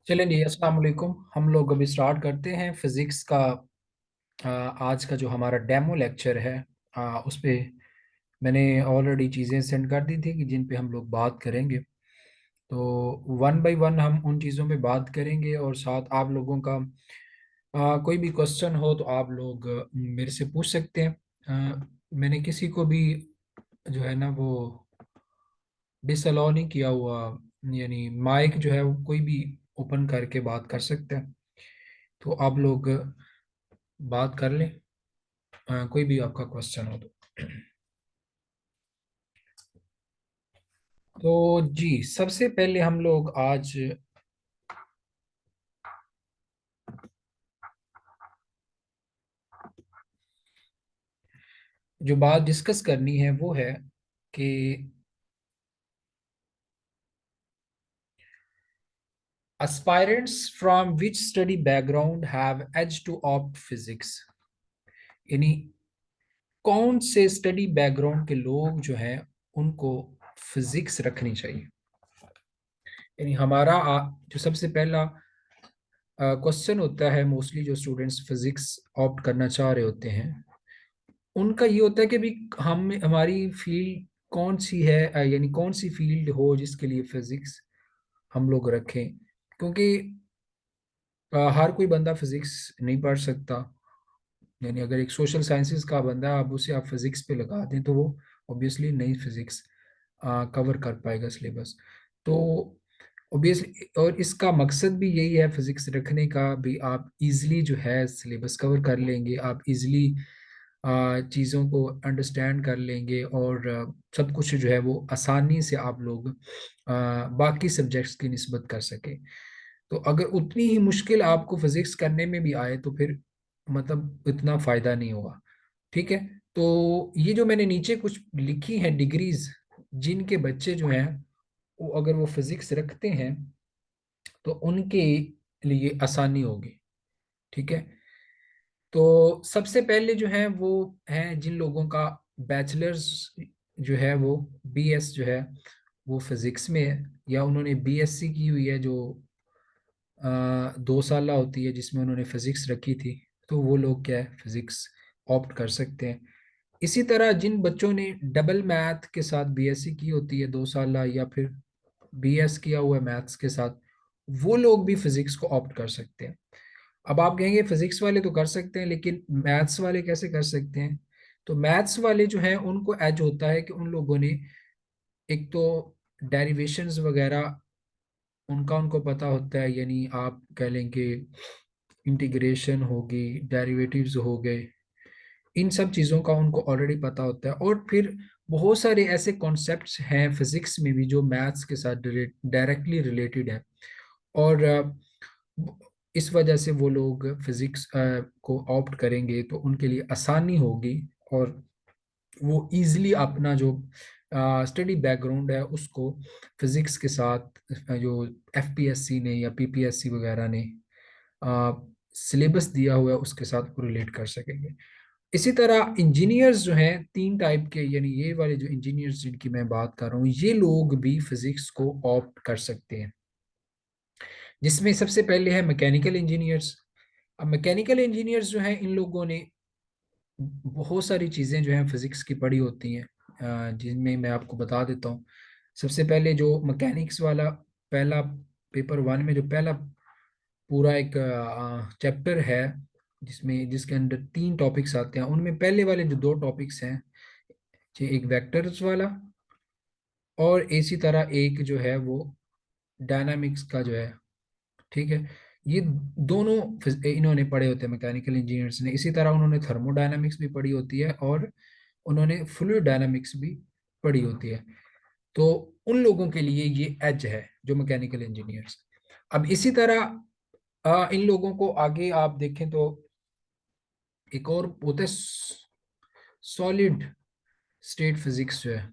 चलें जी, अस्सलाम वालेकुम। हम लोग अभी स्टार्ट करते हैं फिज़िक्स का। आज का जो हमारा डेमो लेक्चर है, उस पे मैंने ऑलरेडी चीज़ें सेंड कर दी थी कि जिन पे हम लोग बात करेंगे। तो वन बाय वन हम उन चीज़ों पे बात करेंगे, और साथ आप लोगों का कोई भी क्वेश्चन हो तो आप लोग मेरे से पूछ सकते हैं। मैंने किसी को भी जो है ना वो डिसअलाउ नहीं किया हुआ, यानी माइक जो है वो कोई भी ओपन करके बात कर सकते हैं। तो आप लोग बात कर लें, कोई भी आपका क्वेश्चन हो तो जी, सबसे पहले हम लोग आज जो बात डिस्कस करनी है वो है कि aspirants from which study background have edge to opt physics। यानी कौन से स्टडी बैकग्राउंड के लोग जो हैं उनको फिजिक्स रखनी चाहिए। यानी हमारा जो सबसे पहला क्वेश्चन होता है, मोस्टली जो स्टूडेंट्स फिजिक्स ऑप्ट करना चाह रहे होते हैं उनका ये होता है कि भी हम हमारी फील्ड कौन सी है, यानी कौन सी फील्ड हो जिसके लिए फिजिक्स हम लोग रखें। क्योंकि हर कोई बंदा फिजिक्स नहीं पढ़ सकता। यानी अगर एक सोशल साइंसेज का बंदा अब उसे आप फिजिक्स पे लगा दें तो वो ऑब्वियसली नई फिजिक्स कवर कर पाएगा सिलेबस। तो ऑब्वियसली, और इसका मकसद भी यही है फिजिक्स रखने का भी, आप इजीली जो है सिलेबस कवर कर लेंगे, आप इजीली चीज़ों को अंडरस्टैंड कर लेंगे, और सब कुछ जो है वो आसानी से आप लोग बाकी सब्जेक्ट्स की निस्बत कर सके। तो अगर उतनी ही मुश्किल आपको फिजिक्स करने में भी आए तो फिर मतलब इतना फायदा नहीं होगा। ठीक है। तो ये जो मैंने नीचे कुछ लिखी हैं डिग्रीज, जिनके बच्चे जो हैं वो अगर वो फिजिक्स रखते हैं तो उनके लिए आसानी होगी। ठीक है। तो सबसे पहले जो है वो हैं जिन लोगों का बैचलर्स जो है वो बीएस जो है वो फिजिक्स में है, या उन्होंने बीएससी की हुई है जो 2 साल होती है जिसमें उन्होंने फिजिक्स रखी थी। तो वो लोग क्या है फिजिक्स ऑप्ट कर सकते हैं। इसी तरह जिन बच्चों ने डबल मैथ के साथ बीएससी की होती है 2 साल, या फिर बीएस किया हुआ है मैथ्स के साथ, वो लोग भी फिजिक्स को ऑप्ट कर सकते हैं। अब आप कहेंगे फिजिक्स वाले तो कर सकते हैं लेकिन मैथ्स वाले कैसे कर सकते हैं। तो मैथ्स वाले जो हैं उनको एज होता है कि उन लोगों ने एक तो डेरिवेशंस वगैरह उनका उनको पता होता है, यानी आप कह लें कि इंटीग्रेशन होगी, डेरिवेटिव्स हो गए, इन सब चीज़ों का उनको ऑलरेडी पता होता है। और फिर बहुत सारे ऐसे कॉन्सेप्ट्स हैं फिजिक्स में भी जो मैथ्स के साथ डायरेक्टली रिलेटेड है, और इस वजह से वो लोग फिजिक्स को ऑप्ट करेंगे तो उनके लिए आसानी होगी, और वो इजीली अपना जो स्टडी बैकग्राउंड है उसको फिजिक्स के साथ जो एफपीएससी ने या पीपीएससी वगैरह ने सिलेबस दिया हुआ है उसके साथ वो रिलेट कर सकेंगे। इसी तरह इंजीनियर्स जो हैं तीन टाइप के, यानी ये वाले जो इंजीनियर्स जिनकी मैं बात कर रहा हूँ, ये लोग भी फिजिक्स को ऑप्ट कर सकते हैं। जिसमें सबसे पहले है मैकेनिकल इंजीनियर्स। अब मैकेनिकल इंजीनियर्स जो हैं इन लोगों ने बहुत सारी चीज़ें जो हैं फिजिक्स की पढ़ी होती हैं, जिनमें मैं आपको बता देता हूँ। सबसे पहले जो मैकेनिक्स वाला पहला पेपर वन में जो पहला पूरा एक चैप्टर है जिसके अंदर 3 टॉपिक्स आते हैं, उनमें पहले वाले जो 2 टॉपिक्स हैं, ये एक वेक्टर्स वाला और इसी तरह एक जो है वो डायनामिक्स का जो है। ठीक है। ये दोनों इन्होंने पढ़े होते हैं मैकेनिकल इंजीनियर्स ने। इसी तरह उन्होंने थर्मोडायनामिक्स भी पढ़ी होती है और उन्होंने फ्लूइड डायनामिक्स भी पढ़ी होती है। तो उन लोगों के लिए ये एज है जो मैकेनिकल इंजीनियर्स। अब इसी तरह इन लोगों को आगे आप देखें तो एक और होता है सॉलिड स्टेट फिजिक्स जो है,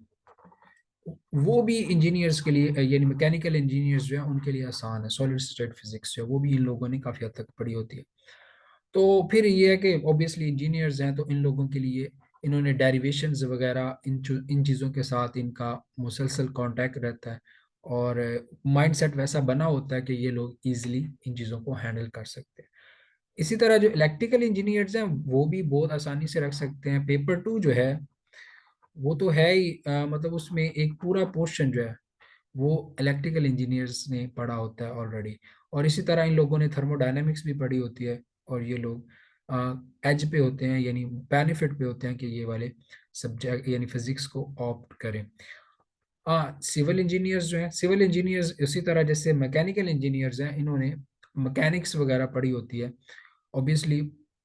वो भी इंजीनियर्स के लिए, यानी मैकेनिकल इंजीनियर्स जो है उनके लिए आसान है। सॉलिड स्टेट फिजिक्स जो है वो भी इन लोगों ने काफ़ी हद तक पढ़ी होती है। तो फिर ये है कि ऑब्वियसली इंजीनियर्स हैं तो इन लोगों के लिए इन्होंने डेरिवेशंस वगैरह इन चीज़ों के साथ इनका मुसलसल कांटेक्ट रहता है, और माइंडसेट वैसा बना होता है कि ये लोग इजीली इन चीज़ों को हैंडल कर सकते हैं। इसी तरह जो इलेक्ट्रिकल इंजीनियर्स हैं वो भी बहुत आसानी से रख सकते हैं। पेपर टू जो है वो तो है ही, मतलब उसमें एक पूरा पोर्शन जो है वो इलेक्ट्रिकल इंजीनियर्स ने पढ़ा होता है ऑलरेडी। और इसी तरह इन लोगों ने थर्मोडायनेमिक्स भी पढ़ी होती है। और ये लोग एज पे होते हैं, यानी बेनिफिट पे होते हैं कि ये वाले सब्जेक्ट यानी फिजिक्स को ऑप्ट करें। हाँ, सिविल इंजीनियर्स जो हैं, सिविल इंजीनियर्स इसी तरह जैसे मैकेनिकल इंजीनियर्स हैं, इन्होंने मैकेनिक्स वगैरह पढ़ी होती है। ऑब्वियसली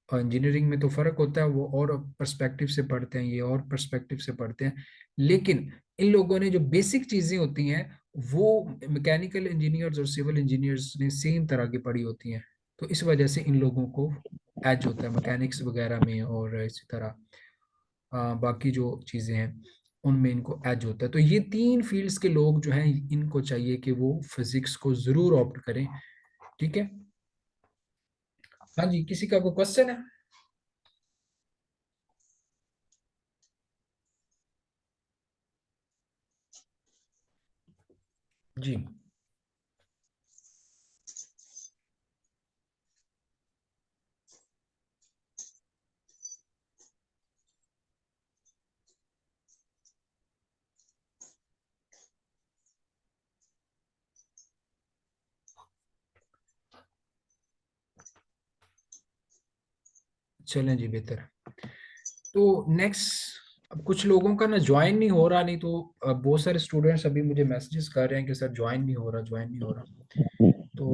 इंजीनियरिंग में तो फर्क होता है, वो और पर्सपेक्टिव से पढ़ते हैं, ये और पर्सपेक्टिव से पढ़ते हैं। लेकिन इन लोगों ने जो बेसिक चीजें होती हैं वो मैकेनिकल इंजीनियर्स और सिविल इंजीनियर्स ने सेम तरह की पढ़ी होती हैं। तो इस वजह से इन लोगों को एज होता है मैकेनिक्स वगैरह में, और इसी तरह बाकी जो चीज़ें हैं उनमें इनको एज होता है। तो ये तीन फील्ड्स के लोग जो हैं इनको चाहिए कि वो फिजिक्स को जरूर ऑप्ट करें। ठीक है। हाँ जी, किसी का कोई क्वेश्चन है? जी। चलें जी, बेहतर। तो नेक्स्ट, अब कुछ लोगों का ना ज्वाइन नहीं हो रहा, नहीं तो बहुत सारे स्टूडेंट्स अभी मुझे मैसेजेस कर रहे हैं कि सर ज्वाइन नहीं हो रहा, ज्वाइन नहीं हो रहा। तो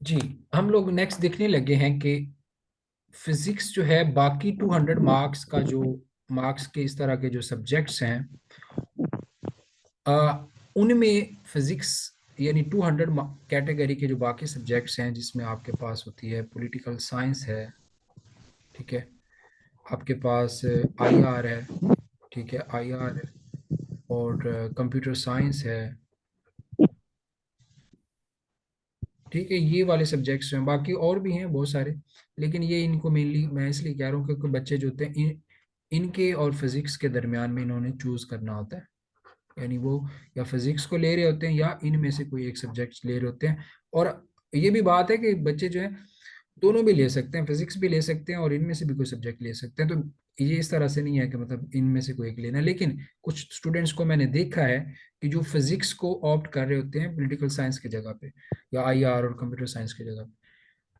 जी, हम लोग नेक्स्ट देखने लगे हैं कि फिजिक्स जो है बाकी 200 मार्क्स का जो मार्क्स के इस तरह के जो सब्जेक्ट्स हैं, उनमें फिजिक्स यानी 200 कैटेगरी के जो बाकी सब्जेक्ट्स हैं जिसमें आपके पास होती है पॉलिटिकल साइंस है, ठीक है, आपके पास आईआर है, ठीक है, आईआर है, और कंप्यूटर साइंस है, ठीक है, ये वाले सब्जेक्ट्स हैं। बाकी और भी हैं बहुत सारे, लेकिन ये इनको मेनली मैं इसलिए कह रहा हूँ क्योंकि बच्चे जो होते हैं इनके और फिजिक्स के दरमियान में इन्होंने चूज करना होता है। यानी वो या फिजिक्स को ले रहे होते हैं या इनमें से कोई एक सब्जेक्ट ले रहे होते हैं। और ये भी बात है कि बच्चे जो है दोनों भी ले सकते हैं, फिजिक्स भी ले सकते हैं और इनमें से भी कोई सब्जेक्ट ले सकते हैं। तो ये इस तरह से नहीं है कि मतलब इनमें से कोई एक लेना है। लेकिन कुछ स्टूडेंट्स को मैंने देखा है कि जो फिजिक्स को ऑप्ट कर रहे होते हैं पॉलिटिकल साइंस की जगह पे, या आईआर और कंप्यूटर साइंस की जगह पे।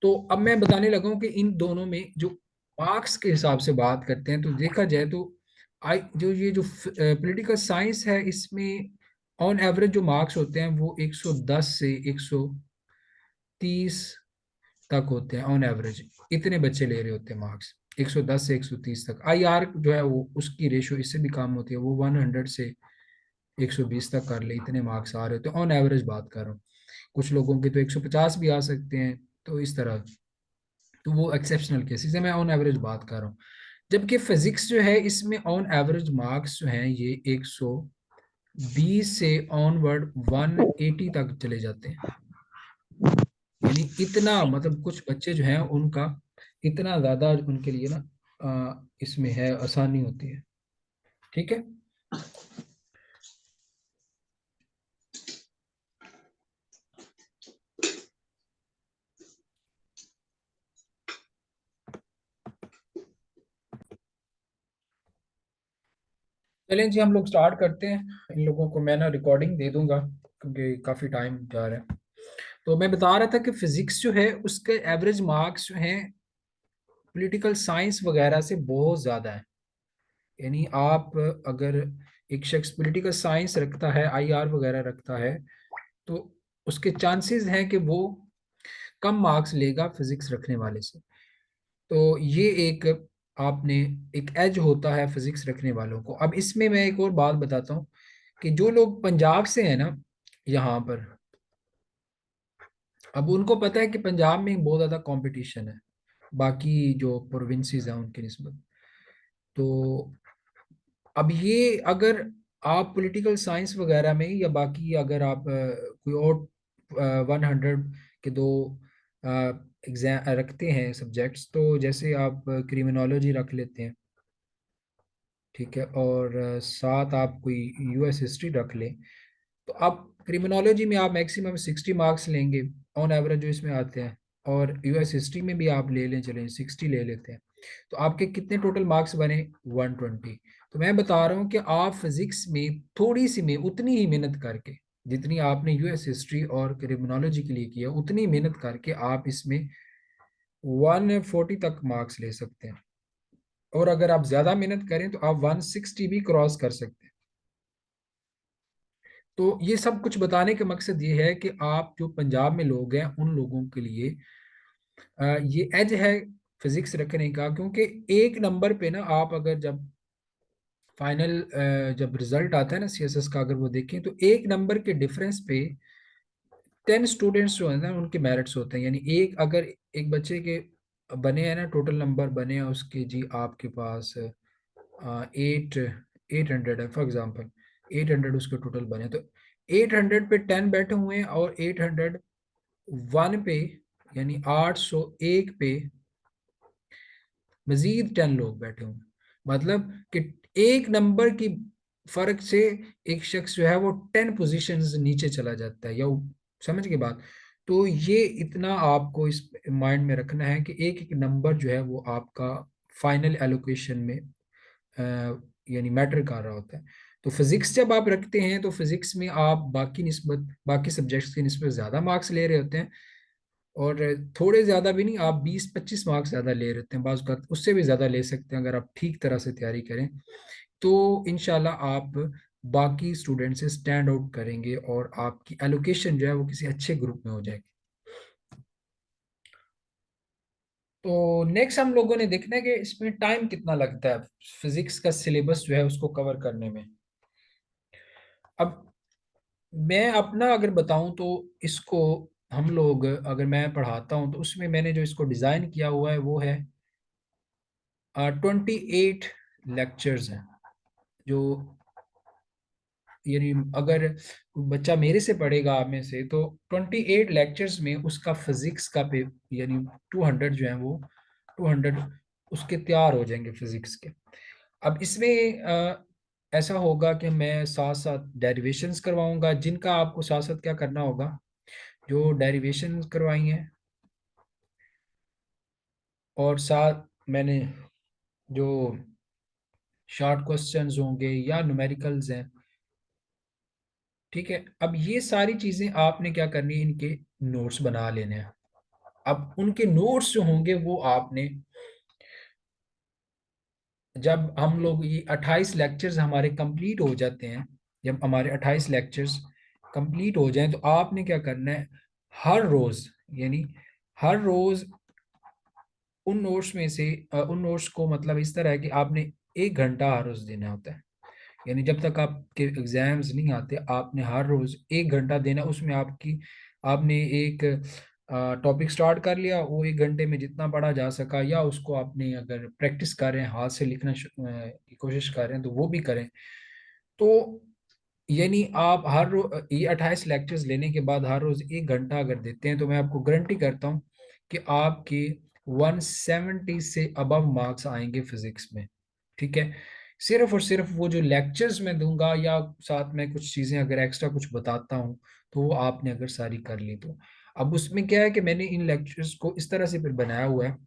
तो अब मैं बताने लगा हूँ कि इन दोनों में जो मार्क्स के हिसाब से बात करते हैं तो देखा जाए तो आई जो ये जो पॉलिटिकल साइंस है इसमें ऑन एवरेज जो मार्क्स होते हैं वो 110 से 130 तक होते हैं ऑन एवरेज। इतने बच्चे ले रहे होते हैं मार्क्स, 110 से 130 तक। आईआर जो है वो उसकी रेशो इससे भी कम होती है, वो 100 से 120 तक कर ले, इतने मार्क्स आ रहे होते हैं ऑन एवरेज बात कर रहा हूँ। कुछ लोगों के तो 150 भी आ सकते हैं, तो इस तरह। तो वो एक्सेप्शनल केसेस है, मैं ऑन एवरेज बात कर रहा हूँ। जबकि फिजिक्स जो है इसमें ऑन एवरेज मार्क्स जो हैं ये 120 से ऑनवर्ड 180 तक चले जाते हैं। यानी इतना मतलब कुछ बच्चे जो हैं उनका इतना ज्यादा उनके लिए ना इसमें है, आसानी होती है। ठीक है। चलें जी, हम लोग स्टार्ट करते हैं। इन लोगों को मैं ना रिकॉर्डिंग दे दूंगा क्योंकि काफी टाइम जा रहा है। तो मैं बता रहा था कि फिजिक्स जो है उसके एवरेज मार्क्स जो हैं पॉलिटिकल साइंस वगैरह से बहुत ज़्यादा है। यानी आप अगर एक शख्स पॉलिटिकल साइंस रखता है, आईआर वगैरह रखता है, तो उसके चांसेस हैं कि वो कम मार्क्स लेगा फिजिक्स रखने वाले से। तो ये एक आपने एक एज होता है फिजिक्स रखने वालों को। अब इसमें मैं एक और बात बताता हूँ कि जो लोग पंजाब से हैं ना यहाँ पर, अब उनको पता है कि पंजाब में बहुत ज़्यादा कंपटीशन है बाकी जो प्रोविंसेस हैं उनके निस्बत। तो अब ये अगर आप पॉलिटिकल साइंस वगैरह में या बाकी अगर आप कोई और 100 के दो एग्जाम रखते हैं सब्जेक्ट्स, तो जैसे आप क्रिमिनोलॉजी रख लेते हैं, ठीक है, और साथ आप कोई यूएस हिस्ट्री रख लें, तो आप क्रिमिनोलॉजी में आप मैक्सिमम 60 मार्क्स लेंगे ऑन एवरेज जो इसमें आते हैं, और यूएस हिस्ट्री में भी आप ले लें, चलें 60 ले लेते हैं, तो आपके कितने टोटल मार्क्स बने? 120। तो मैं बता रहा हूँ कि आप फिजिक्स में थोड़ी सी में उतनी ही मेहनत करके, जितनी आपने यूएस हिस्ट्री और क्रिमिनोलॉजी के लिए किया, उतनी मेहनत करके आप इसमें 140 तक मार्क्स ले सकते हैं, और अगर आप ज्यादा मेहनत करें तो आप 160 भी क्रॉस कर सकते हैं। तो ये सब कुछ बताने का मकसद ये है कि आप जो पंजाब में लोग हैं उन लोगों के लिए ये एज है फिजिक्स रखने का, क्योंकि एक नंबर पे ना आप अगर जब फाइनल जब रिजल्ट आता है ना सीएसएस का, अगर वो देखें तो एक नंबर के डिफरेंस पे 10 स्टूडेंट्स जो है ना उनके मेरिट्स होते हैं। यानी एक अगर एक बच्चे के बने हैं ना, टोटल नंबर बने हैं उसके जी आपके पास 800 है फॉर एग्जांपल, 800 उसके टोटल बने, तो 800 पे 10 बैठे हुए हैं, और 801 पे यानी 801 पे मजीद 10 लोग बैठे हुए हैं। मतलब कि एक नंबर की फर्क से एक शख्स जो है वो 10 पोजीशंस नीचे चला जाता है, या समझ के बात। तो ये इतना आपको इस माइंड में रखना है कि एक एक नंबर जो है वो आपका फाइनल एलोकेशन में यानी मैटर कर रहा होता है। तो फिजिक्स जब आप रखते हैं तो फिजिक्स में आप बाकी सब्जेक्ट्स की निस्बत ज़्यादा मार्क्स ले रहे होते हैं, और थोड़े ज़्यादा भी नहीं, आप 20-25 मार्क्स ज़्यादा ले रहे होते हैं, बाज़ अवत उससे भी ज़्यादा ले सकते हैं अगर आप ठीक तरह से तैयारी करें। तो इंशाल्लाह आप बाकी स्टूडेंट से स्टैंड आउट करेंगे, और आपकी एलोकेशन जो है वो किसी अच्छे ग्रुप में हो जाएगी। तो नेक्स्ट हम लोगों ने देखना है कि इसमें टाइम कितना लगता है फिजिक्स का सिलेबस जो है उसको कवर करने में। अब मैं अपना अगर बताऊं तो इसको हम लोग अगर मैं पढ़ाता हूं तो उसमें मैंने जो इसको डिज़ाइन किया हुआ है वो है 28 लेक्चर्स हैं। जो यानी अगर कोई बच्चा मेरे से पढ़ेगा आप में से, तो 28 लेक्चर्स में उसका फिजिक्स का पे यानी 200 जो है वो 200 उसके तैयार हो जाएंगे फिजिक्स के। अब इसमें ऐसा होगा कि मैं साथ साथ डेरिवेशंस करवाऊंगा, जिनका आपको साथ साथ क्या करना होगा, जो डेरिवेशंस करवाई हैं, और साथ मैंने जो शॉर्ट क्वेश्चंस होंगे या न्यूमेरिकल्स हैं, ठीक है। अब ये सारी चीजें आपने क्या करनी है, इनके नोट्स बना लेने हैं। अब उनके नोट्स जो होंगे वो आपने, जब हम लोग ये 28 लेक्चर्स हमारे कंप्लीट हो जाते हैं, जब हमारे 28 लेक्चर्स कंप्लीट हो जाएं, तो आपने क्या करना है, हर रोज यानी हर रोज उन नोट्स में से उन नोट्स को मतलब इस तरह है कि आपने 1 घंटा हर रोज देना होता है। यानी जब तक आपके एग्जाम्स नहीं आते आपने हर रोज 1 घंटा देना। उसमें आपने एक टॉपिक स्टार्ट कर लिया, वो 1 घंटे में जितना पढ़ा जा सका, या उसको आपने अगर प्रैक्टिस कर रहे हैं, हाथ से लिखना की कोशिश कर रहे हैं, तो वो भी करें। तो यानी आप ये 28 लेक्चर्स लेने के बाद हर रोज 1 घंटा अगर देते हैं, तो मैं आपको गारंटी करता हूँ कि आपके 170 से अबव मार्क्स आएंगे फिजिक्स में, ठीक है। सिर्फ और सिर्फ वो जो लेक्चर्स मैं दूंगा, या साथ में कुछ चीजें अगर एक्स्ट्रा कुछ बताता हूँ, तो वो आपने अगर सारी कर ली तो। अब उसमें क्या है कि मैंने इन लेक्चर्स को इस तरह से फिर बनाया हुआ है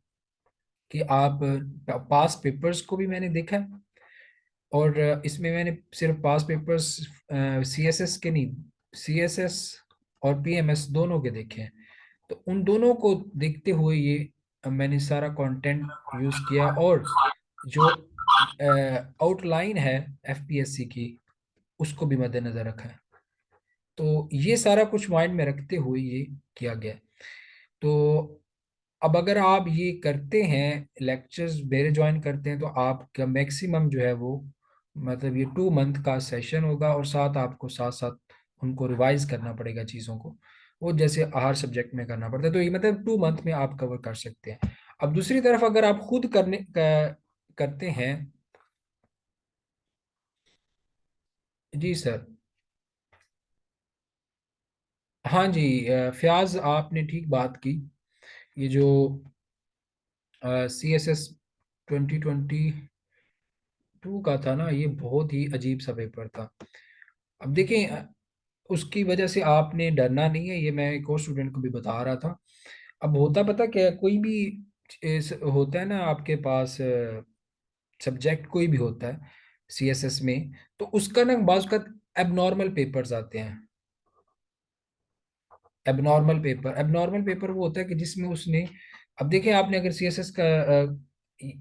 कि आप पास पेपर्स को भी मैंने देखा है, और इसमें मैंने सिर्फ पास पेपर्स सीएसएस के नहीं, सीएसएस और पीएमएस दोनों के देखे हैं। तो उन दोनों को देखते हुए ये मैंने सारा कंटेंट यूज किया, और जो आउटलाइन है एफपीएससी की उसको भी मद्देनजर रखा है। तो ये सारा कुछ माइंड में रखते हुए ये किया गया है। तो अब अगर आप ये करते हैं, लेक्चर्स मेरे ज्वाइन करते हैं, तो आपका मैक्सिमम जो है वो मतलब ये 2 मंथ का सेशन होगा, और साथ आपको साथ साथ उनको रिवाइज करना पड़ेगा चीज़ों को। वो जैसे हर सब्जेक्ट में करना पड़ता है, तो ये मतलब 2 मंथ में आप कवर कर सकते हैं। अब दूसरी तरफ अगर आप खुद करते हैं। जी सर। हाँ जी, फयाज आपने ठीक बात की। ये जो CSS 2022 का था ना, ये बहुत ही अजीब सा पेपर था। अब देखें, उसकी वजह से आपने डरना नहीं है, ये मैं एक और स्टूडेंट को भी बता रहा था। अब होता पता क्या है, कोई भी होता है ना आपके पास सब्जेक्ट कोई भी होता है CSS में, तो उसका ना बाज़ का एबनॉर्मल पेपर्स आते हैं। एबनॉर्मल पेपर वो होता है कि जिसमें उसने, अब देखें आपने अगर CSS का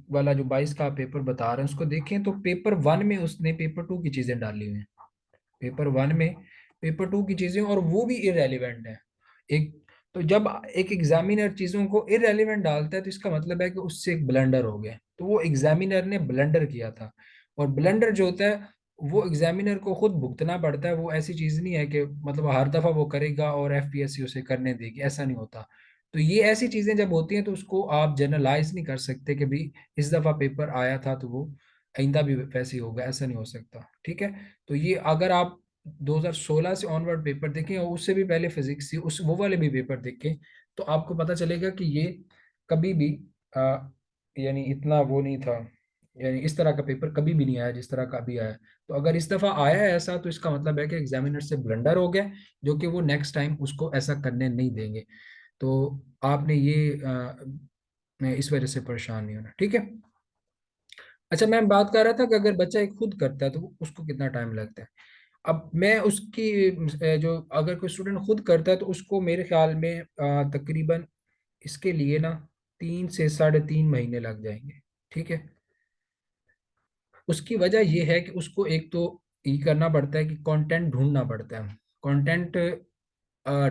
वाला जो 22 का पेपर बता रहे हैं उसको देखें, तो पेपर 1 में उसने पेपर 2 की चीज़ें डाली हुई हैं। पेपर 1 में पेपर 2 की चीज़ें, और वो भी इरेलीवेंट है। एक, तो जब एक एग्जामिनर चीज़ों को इरेलीवेंट डालता है तो इसका मतलब है कि उससे एक ब्लंडर हो गया, तो वो एग्जामिनर ने ब्लंडर किया था। और ब्लंडर जो होता है वो एग्जामिनर को खुद भुगतना पड़ता है। वो ऐसी चीज़ नहीं है कि मतलब हर दफ़ा वो करेगा और FPSC उसे करने देगी, ऐसा नहीं होता। तो ये ऐसी चीज़ें जब होती हैं तो उसको आप जनरलाइज नहीं कर सकते कि भाई इस दफ़ा पेपर आया था तो वो आइंदा भी वैसे ही होगा, ऐसा नहीं हो सकता। ठीक है। तो ये अगर आप 2016 से ऑनवर्ड पेपर देखें और उससे भी पहले फिजिक्स थी, उस वो वाले भी पेपर देखें, तो आपको पता चलेगा कि ये कभी भी आ, यानी इतना वो नहीं था। यानी इस तरह का पेपर कभी भी नहीं आया जिस तरह का अभी आया है। तो अगर इस दफ़ा आया है ऐसा, तो इसका मतलब है कि एग्जामिनर से ब्लंडर हो गया, जो कि वो नेक्स्ट टाइम उसको ऐसा करने नहीं देंगे। तो आपने ये इस वजह से परेशान नहीं होना, ठीक है। अच्छा, मैं बात कर रहा था कि अगर बच्चा एक खुद करता है तो उसको कितना टाइम लगता है। अब मैं उसकी जो अगर कोई स्टूडेंट खुद करता है तो उसको मेरे ख्याल में तकरीबन इसके लिए ना 3 से 3.5 महीने लग जाएंगे। ठीक है। उसकी वजह यह है कि उसको एक तो ये करना पड़ता है कि कंटेंट ढूंढना पड़ता है। कंटेंट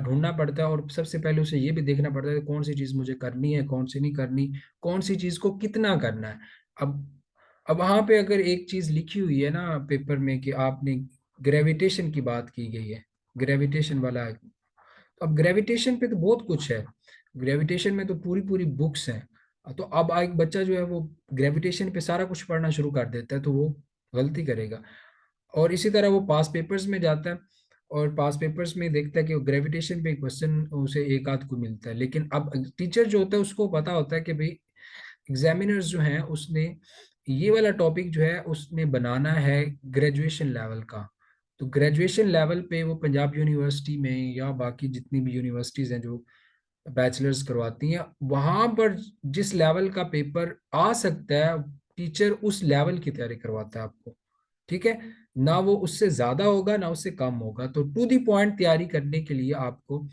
ढूंढना पड़ता है, और सबसे पहले उसे ये भी देखना पड़ता है कि कौन सी चीज़ मुझे करनी है, कौन सी नहीं करनी, कौन सी चीज़ को कितना करना है। अब अब वहाँ पे अगर एक चीज़ लिखी हुई है ना पेपर में कि आपने ग्रेविटेशन की बात की गई है, ग्रेविटेशन वाला, तो अब ग्रेविटेशन पे तो बहुत कुछ है। ग्रेविटेशन में तो पूरी पूरी बुक्स हैं। तो अब एक बच्चा जो है वो ग्रेविटेशन पे सारा कुछ पढ़ना शुरू कर देता है तो वो गलती करेगा। और इसी तरह वो पास पेपर्स में जाता है और पास पेपर्स में देखता है कि ग्रेविटेशन पे एक क्वेश्चन उसे एक आध को मिलता है, लेकिन अब टीचर जो होता है उसको पता होता है कि भाई एग्जामिनर्स जो हैं उसने ये वाला टॉपिक जो है उसने बनाना है ग्रेजुएशन लेवल का। तो ग्रेजुएशन लेवल पे वो पंजाब यूनिवर्सिटी में या बाकी जितनी भी यूनिवर्सिटीज़ हैं जो बैचलर्स करवाती हैं, वहाँ पर जिस लेवल का पेपर आ सकता है टीचर उस लेवल की तैयारी करवाता है आपको। ठीक है। ना वो उससे ज़्यादा होगा ना उससे कम होगा। तो टू दी पॉइंट तैयारी करने के लिए आपको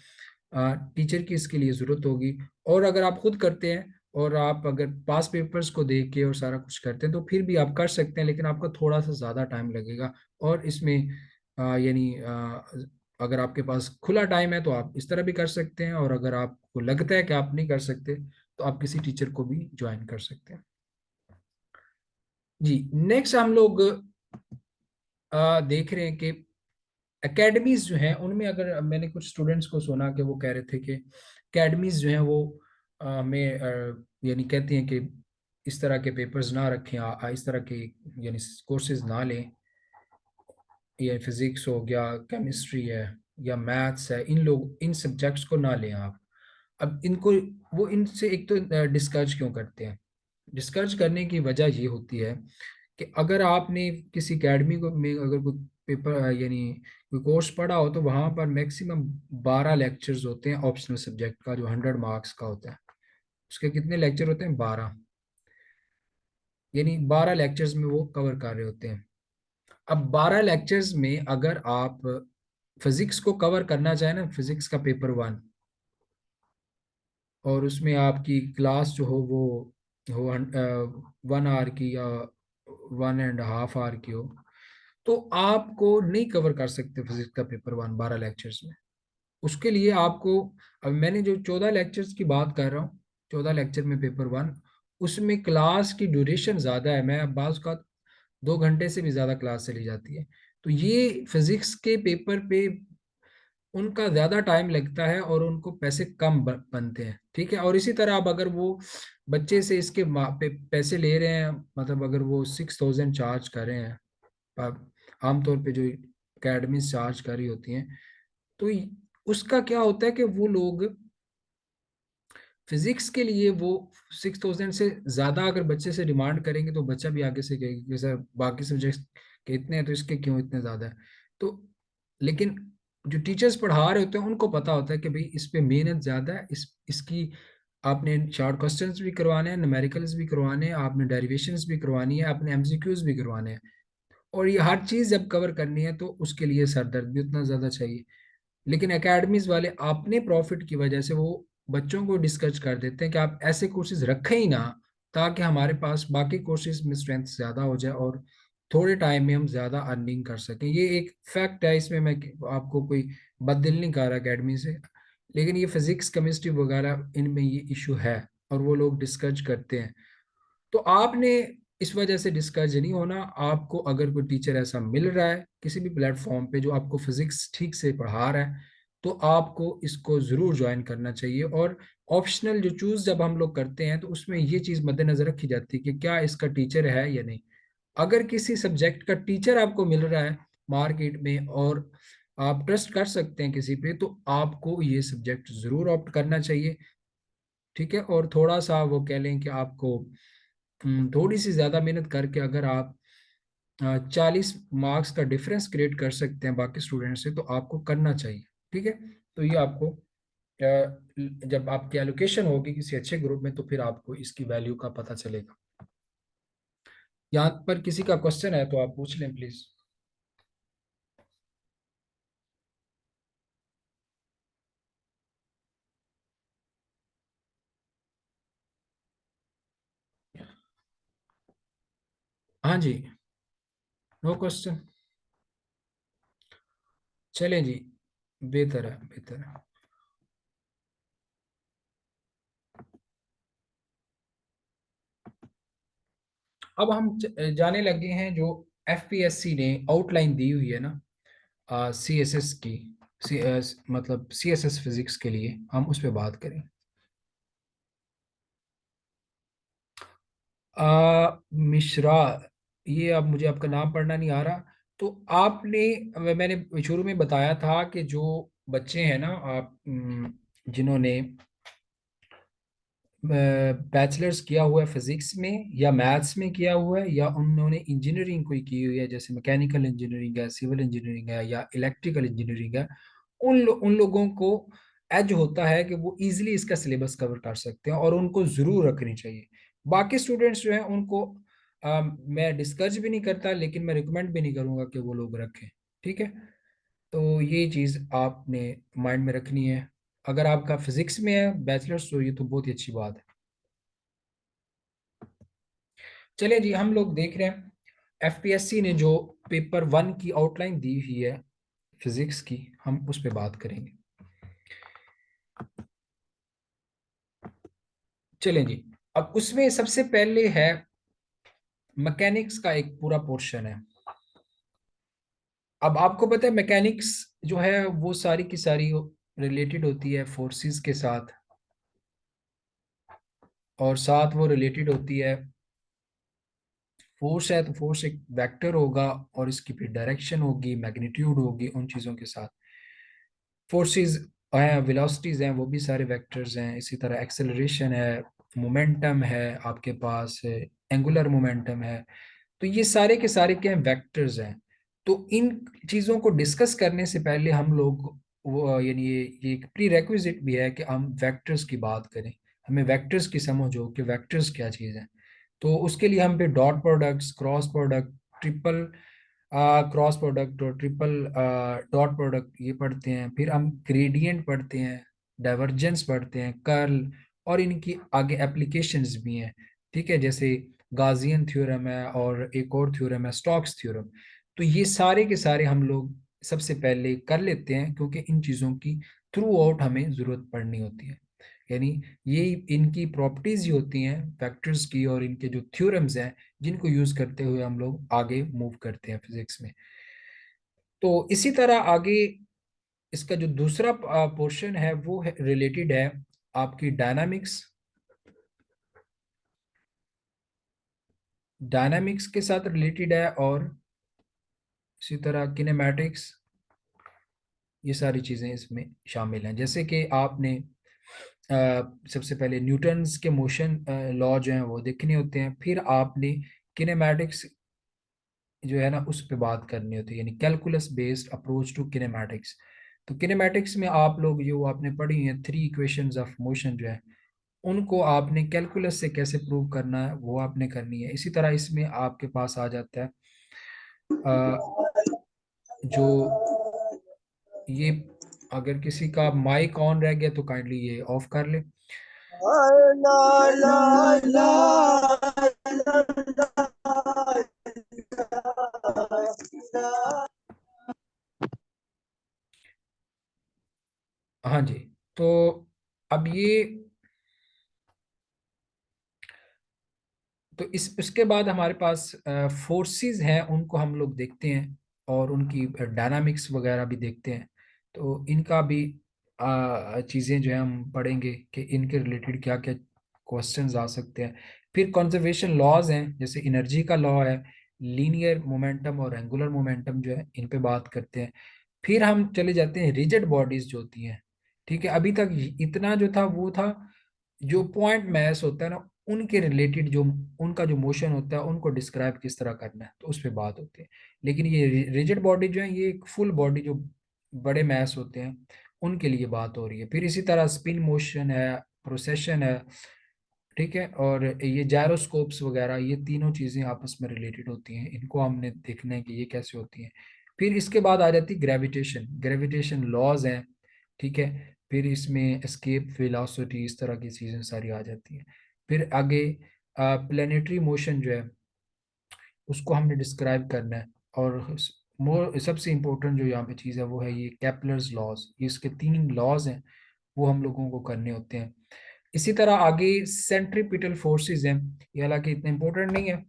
टीचर की इसके लिए ज़रूरत होगी। और अगर आप खुद करते हैं और आप अगर पास पेपर्स को देख के और सारा कुछ करते हैं तो फिर भी आप कर सकते हैं, लेकिन आपका थोड़ा सा ज़्यादा टाइम लगेगा। और इसमें यानी अगर आपके पास खुला टाइम है तो आप इस तरह भी कर सकते हैं, और अगर आपको लगता है कि आप नहीं कर सकते तो आप किसी टीचर को भी ज्वाइन कर सकते हैं। जी। नेक्स्ट हम लोग देख रहे हैं कि एकेडमीज जो हैं उनमें, अगर मैंने कुछ स्टूडेंट्स को सुना कि वो कह रहे थे कि एकेडमीज जो हैं वो में यानी कहती हैं कि इस तरह के पेपर्स ना रखें, इस तरह के यानी कोर्सेज ना लें। ये फिजिक्स हो गया, केमिस्ट्री है या मैथ्स है, इन लोग इन सब्जेक्ट्स को ना लें आप। अब इनको वो इनसे एक तो डिस्करेज क्यों करते हैं। डिस्करेज करने की वजह ये होती है कि अगर आपने किसी एकेडमी को में अगर कोई पेपर यानी कोई कोर्स पढ़ा हो तो वहाँ पर मैक्सिमम 12 लेक्चर्स होते हैं ऑप्शनल सब्जेक्ट का, जो 100 मार्क्स का होता है। उसके कितने लेक्चर होते हैं? 12। यानी 12 लेक्चर्स में वो कवर कर रहे होते हैं। अब 12 लेक्चर्स में अगर आप फिजिक्स को कवर करना चाहें ना, फिजिक्स का पेपर 1, और उसमें आपकी क्लास जो हो 1 आवर की या 1.5 आवर की हो, तो आपको नहीं कवर कर सकते फिजिक्स का पेपर 1 12 लेक्चर्स में। उसके लिए आपको, अब मैंने जो 14 लेक्चर्स की बात कर रहा हूँ, 14 लेक्चर में पेपर 1, उसमें क्लास की ड्यूरेशन ज़्यादा है। मैं बाज़ का 2 घंटे से भी ज़्यादा क्लास चली जाती है। तो ये फिजिक्स के पेपर पे उनका ज्यादा टाइम लगता है और उनको पैसे कम बनते हैं। ठीक है, और इसी तरह अब अगर वो बच्चे से इसके पैसे ले रहे हैं, मतलब अगर वो 6,000 चार्ज कर रहे हैं, आमतौर पे जो अकेडमी चार्ज कर रही होती हैं, तो उसका क्या होता है कि वो लोग फिजिक्स के लिए वो 6,000 से ज्यादा अगर बच्चे से डिमांड करेंगे तो बच्चा भी आगे से कहेगा कि सर बाकी सब्जेक्ट्स के इतने हैं तो इसके क्यों इतने ज्यादा है। तो लेकिन जो टीचर्स पढ़ा रहे होते हैं उनको पता होता है कि भाई इस पे मेहनत ज्यादा है, इस इसकी आपने शॉर्ट क्वेश्चंस भी करवाने हैं, न्यूमेरिकल्स भी करवाने हैं, आपने डेरिवेशंस भी करवानी है, आपने एमसीक्यूज भी करवाने हैं, और ये हर चीज जब कवर करनी है तो उसके लिए सरदर्द भी उतना ज्यादा चाहिए। लेकिन एकेडमीज वाले अपने प्रॉफिट की वजह से वो बच्चों को डिस्कस कर देते हैं कि आप ऐसे कोर्सेज रखें ही ना, ताकि हमारे पास बाकी कोर्सेज में स्ट्रेंथ ज्यादा हो जाए और थोड़े टाइम में हम ज्यादा अर्निंग कर सकें। ये एक फैक्ट है, इसमें मैं आपको कोई बददिल नहीं कर रहा एकेडमी से, लेकिन ये फिजिक्स केमिस्ट्री वगैरह इनमें ये इशू है और वो लोग डिस्कस करते हैं। तो आपने इस वजह से डिस्करेज नहीं होना। आपको अगर कोई टीचर ऐसा मिल रहा है किसी भी प्लेटफॉर्म पे जो आपको फिजिक्स ठीक से पढ़ा रहा है, तो आपको इसको जरूर ज्वाइन करना चाहिए। और ऑप्शनल जो चूज जब हम लोग करते हैं तो उसमें ये चीज मद्देनजर रखी जाती है कि क्या इसका टीचर है या नहीं। अगर किसी सब्जेक्ट का टीचर आपको मिल रहा है मार्केट में और आप ट्रस्ट कर सकते हैं किसी पे, तो आपको ये सब्जेक्ट जरूर ऑप्ट करना चाहिए। ठीक है, और थोड़ा सा वो कह लें कि आपको थोड़ी सी ज्यादा मेहनत करके अगर आप 40 मार्क्स का डिफरेंस क्रिएट कर सकते हैं बाकी स्टूडेंट से, तो आपको करना चाहिए। ठीक है, तो ये आपको जब आपकी एलोकेशन होगी किसी अच्छे ग्रुप में तो फिर आपको इसकी वैल्यू का पता चलेगा। यहाँ पर किसी का क्वेश्चन है तो आप पूछ लें प्लीज। हाँ जी, नो क्वेश्चन। चलें जी, बेहतर है बेहतर है। अब हम जाने लगे हैं जो एफपीएससी ने आउटलाइन दी हुई है ना सीएसएस की, मतलब सीएसएस फिजिक्स के लिए हम उस पर बात करें। मिश्रा, ये अब मुझे आपका नाम पढ़ना नहीं आ रहा। तो आपने, मैंने शुरू में बताया था कि जो बच्चे हैं ना आप जिन्होंने बैचलर्स किया हुआ है फिजिक्स में या मैथ्स में किया हुआ है, या उन्होंने इंजीनियरिंग कोई की हुई है जैसे मैकेनिकल इंजीनियरिंग है, सिविल इंजीनियरिंग है या इलेक्ट्रिकल इंजीनियरिंग है, उन लोगों को एज होता है कि वो इजीली इसका सिलेबस कवर कर सकते हैं और उनको जरूर रखनी चाहिए। बाकी स्टूडेंट्स जो हैं उनको मैं डिस्कस भी नहीं करता, लेकिन मैं रिकमेंड भी नहीं करूंगा कि वो लोग रखें। ठीक है, तो ये चीज़ आपने माइंड में रखनी है। अगर आपका फिजिक्स में है बैचलर्स तो ये तो बहुत ही अच्छी बात है। चलिए जी, हम लोग देख रहे हैं एफपीएससी ने जो पेपर 1 की आउटलाइन दी हुई है फिजिक्स की, हम उस पर बात करेंगे। चलें जी, अब उसमें सबसे पहले है मैकेनिक्स का एक पूरा पोर्शन है। अब आपको पता है मैकेनिक्स जो है वो सारी की सारी रिलेटेड होती है फोर्सेस के साथ, और साथ वो रिलेटेड होती है, फोर्स है तो फोर्स एक वेक्टर होगा और इसकी फिर डायरेक्शन होगी, मैग्नीट्यूड होगी, उन चीज़ों के साथ फोर्सेस हैं, वेलोसिटीज हैं, वो भी सारे वेक्टर्स हैं। इसी तरह एक्सेलरेशन है, मोमेंटम है, आपके पास एंगुलर मोमेंटम है। तो ये सारे के सारे क्या हैं, वेक्टर्स हैं। तो इन चीज़ों को डिस्कस करने से पहले हम लोग वो यानी ये एक प्री रेक्विजिट भी है कि हम वेक्टर्स की बात करें, हमें वेक्टर्स की समझ हो कि वेक्टर्स क्या चीज़ है। तो उसके लिए हम पे dot products, cross product, triple cross product और ट्रिपल डॉट प्रोडक्ट ये पढ़ते हैं। फिर हम ग्रेडियंट पढ़ते हैं, डाइवर्जेंस पढ़ते हैं, कर्ल, और इनकी आगे एप्लीकेशंस भी हैं। ठीक है, जैसे गाजियन थ्योरम है और एक और थ्योरम है स्टोक्स थ्योरम। तो ये सारे के सारे हम लोग सबसे पहले कर लेते हैं क्योंकि इन चीज़ों की थ्रू आउट हमें ज़रूरत पड़नी होती है। यानी ये इनकी प्रॉपर्टीज ही होती हैं वेक्टर्स की और इनके जो थ्योरम्स हैं जिनको यूज करते हुए हम लोग आगे मूव करते हैं फिजिक्स में। तो इसी तरह आगे इसका जो दूसरा पोर्शन है वो है रिलेटेड है आपकी डायनामिक्स, डायनामिक्स के साथ रिलेटेड है, और इसी तरह किनेमैटिक्स। ये सारी चीजें इसमें शामिल हैं। जैसे कि आपने सबसे पहले न्यूटन्स के मोशन लॉ जो हैं वो देखने होते हैं, फिर आपने किनेमैटिक्स जो है ना उस पे बात करनी होती है, यानी calculus based approach to kinematics. तो किनेमैटिक्स में आप लोग जो आपने पढ़ी हैं थ्री इक्वेशंस ऑफ मोशन जो है, उनको आपने कैलकुलस से कैसे प्रूव करना है वो आपने करनी है। इसी तरह इसमें आपके पास आ जाता है जो ये, अगर किसी का माइक ऑन रह गया तो काइंडली ये ऑफ कर ले। हाँ जी। तो अब ये, तो इस उसके बाद हमारे पास फोर्सेस हैं, उनको हम लोग देखते हैं, और उनकी डायनामिक्स वगैरह भी देखते हैं। तो इनका भी चीज़ें जो है हम पढ़ेंगे कि इनके रिलेटेड क्या क्या क्वेश्चंस आ सकते हैं। फिर कंजर्वेशन लॉज हैं, जैसे एनर्जी का लॉ है, लीनियर मोमेंटम और एंगुलर मोमेंटम जो है, इन पे बात करते हैं। फिर हम चले जाते हैं रिजिड बॉडीज जो होती हैं। ठीक है, अभी तक इतना जो था वो था जो पॉइंट मैस होता है ना, उनके रिलेटेड जो उनका जो मोशन होता है उनको डिस्क्राइब किस तरह करना है, तो उस पर बात होती है। लेकिन ये रिजिड बॉडी जो है, ये एक फुल बॉडी जो बड़े मैस होते हैं उनके लिए बात हो रही है। फिर इसी तरह स्पिन मोशन है, प्रोसेशन है, ठीक है, और ये जायरोस्कोप्स वगैरह, ये तीनों चीज़ें आपस में रिलेटेड होती हैं, इनको हमने देखना है कि ये कैसे होती हैं। फिर इसके बाद आ जाती है ग्रेविटेशन, ग्रेविटेशन लॉज हैं, ठीक है। फिर इसमें एस्केप वेलोसिटी, इस तरह की चीज़ें सारी आ जाती हैं। फिर आगे प्लेनेटरी मोशन जो है उसको हमने डिस्क्राइब करना है। और मोर सबसे इम्पोर्टेंट जो यहाँ पे चीज़ है वो है ये केपलर्स लॉज, ये इसके तीन लॉज हैं, वो हम लोगों को करने होते हैं। इसी तरह आगे सेंट्रीपिटल फोर्सेस हैं, ये हालांकि इतने इंपॉर्टेंट नहीं है,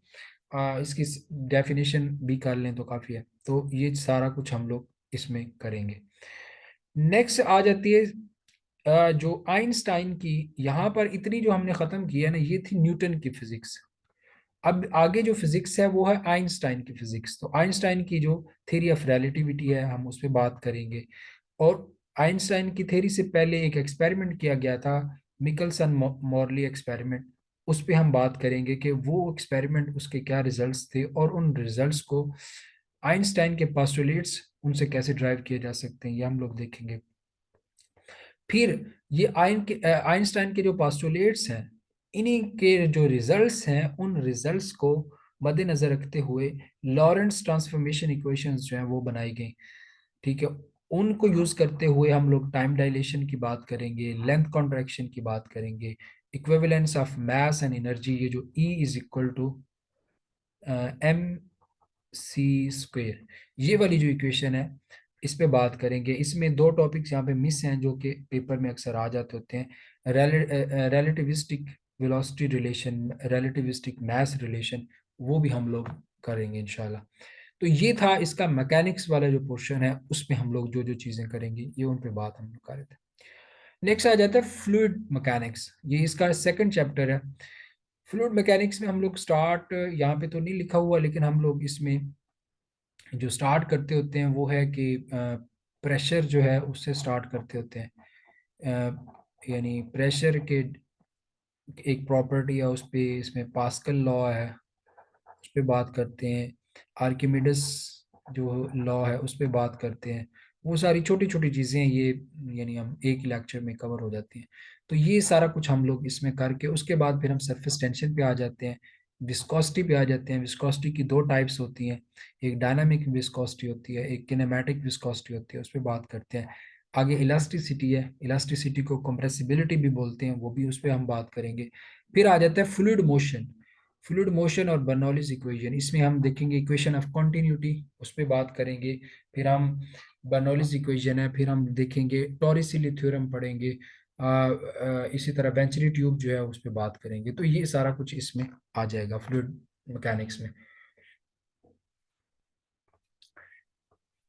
इसकी डेफिनेशन भी कर लें तो काफ़ी है। तो ये सारा कुछ हम लोग इसमें करेंगे। नेक्स्ट आ जाती है जो आइंस्टाइन की, यहाँ पर इतनी जो हमने ख़त्म किया ना, ये थी न्यूटन की फिजिक्स। अब आगे जो फिजिक्स है वो है आइंस्टाइन की फिजिक्स। तो आइंस्टाइन की जो थ्योरी ऑफ रिलेटिविटी है हम उस पर बात करेंगे। और आइंस्टाइन की थ्योरी से पहले एक एक्सपेरिमेंट किया गया था, मिकलसन मॉर्ली एक्सपेरिमेंट। उस पे हम बात करेंगे कि वो एक्सपेरिमेंट, उसके क्या रिजल्ट्स थे, और उन रिजल्ट्स को आइंस्टाइन के पास्टुलेट्स उनसे कैसे ड्राइव किए जा सकते हैं, ये हम लोग देखेंगे। फिर ये आइंस्टाइन के जो पास्टुलेट्स हैं, इन्हीं के जो रिजल्ट्स हैं, उन रिजल्ट्स को मद्देनजर रखते हुए लॉरेंट्स ट्रांसफॉर्मेशन इक्वेशंस जो हैं वो बनाई गई। ठीक है, उनको यूज करते हुए हम लोग टाइम डायलेशन की बात करेंगे, लेंथ कॉन्ट्रैक्शन की बात करेंगे, equivalence of mass and energy, ये जो E is equal to MC², ये वाली जो इक्वेशन है इस पे बात करेंगे। इसमें दो टॉपिक्स यहाँ पे मिस हैं जो कि पेपर में अक्सर आ जाते होते हैं, रेलेटिविस्टिक वेलोसिटी रिलेशन, रेलेटिविस्टिक मास रिलेशन, वो भी हम लोग करेंगे इंशाल्लाह। तो ये था इसका मैकेनिक्स वाला जो पोर्शन है, उसमें हम लोग जो जो चीज़ें करेंगे ये उन पे बात हम लोग कर रहे थे। नेक्स्ट आ जाता है फ्लूइड मैकेनिक्स, ये इसका सेकंड चैप्टर है। फ्लूइड मैकेनिक्स में हम लोग स्टार्ट, यहाँ पे तो नहीं लिखा हुआ, लेकिन हम लोग इसमें जो स्टार्ट करते होते हैं वो है कि प्रेशर जो है उससे स्टार्ट करते होते हैं। यानी प्रेशर के एक प्रॉपर्टी है, उस पे इसमें पास्कल लॉ है, उस पे बात करते हैं। आर्किमिडस जो लॉ है उस पे बात करते हैं। वो सारी छोटी छोटी चीज़ें हैं ये, यानी हम एक ही लेक्चर में कवर हो जाती हैं। तो ये सारा कुछ हम लोग इसमें करके उसके बाद फिर हम सरफेस टेंशन पे आ जाते हैं, विस्कोसिटी पे आ जाते हैं। विस्कोसिटी की दो टाइप्स होती हैं, एक डायनामिक विस्कोसिटी होती है, एक किनेमैटिक विस्कोसिटी होती है, उस पर बात करते हैं। आगे इलास्टिसिटी है, इलास्टिसिटी को कंप्रेसिबिलिटी भी बोलते हैं, वो भी उस पर हम बात करेंगे। फिर आ जाता है फ्लूइड मोशन, फ्लूइड मोशन और बर्नौलीज इक्वेशन, इसमें हम देखेंगे इक्वेशन ऑफ कंटिन्यूटी, उस पर बात करेंगे। फिर हम बर्नौलीज इक्वेशन है, फिर हम देखेंगे टॉरिसिली थ्योरम पढ़ेंगे, इसी तरह वेंचुरी ट्यूब जो है उस पर बात करेंगे। तो ये सारा कुछ इसमें आ जाएगा फ्लूइड मैकेनिक्स में।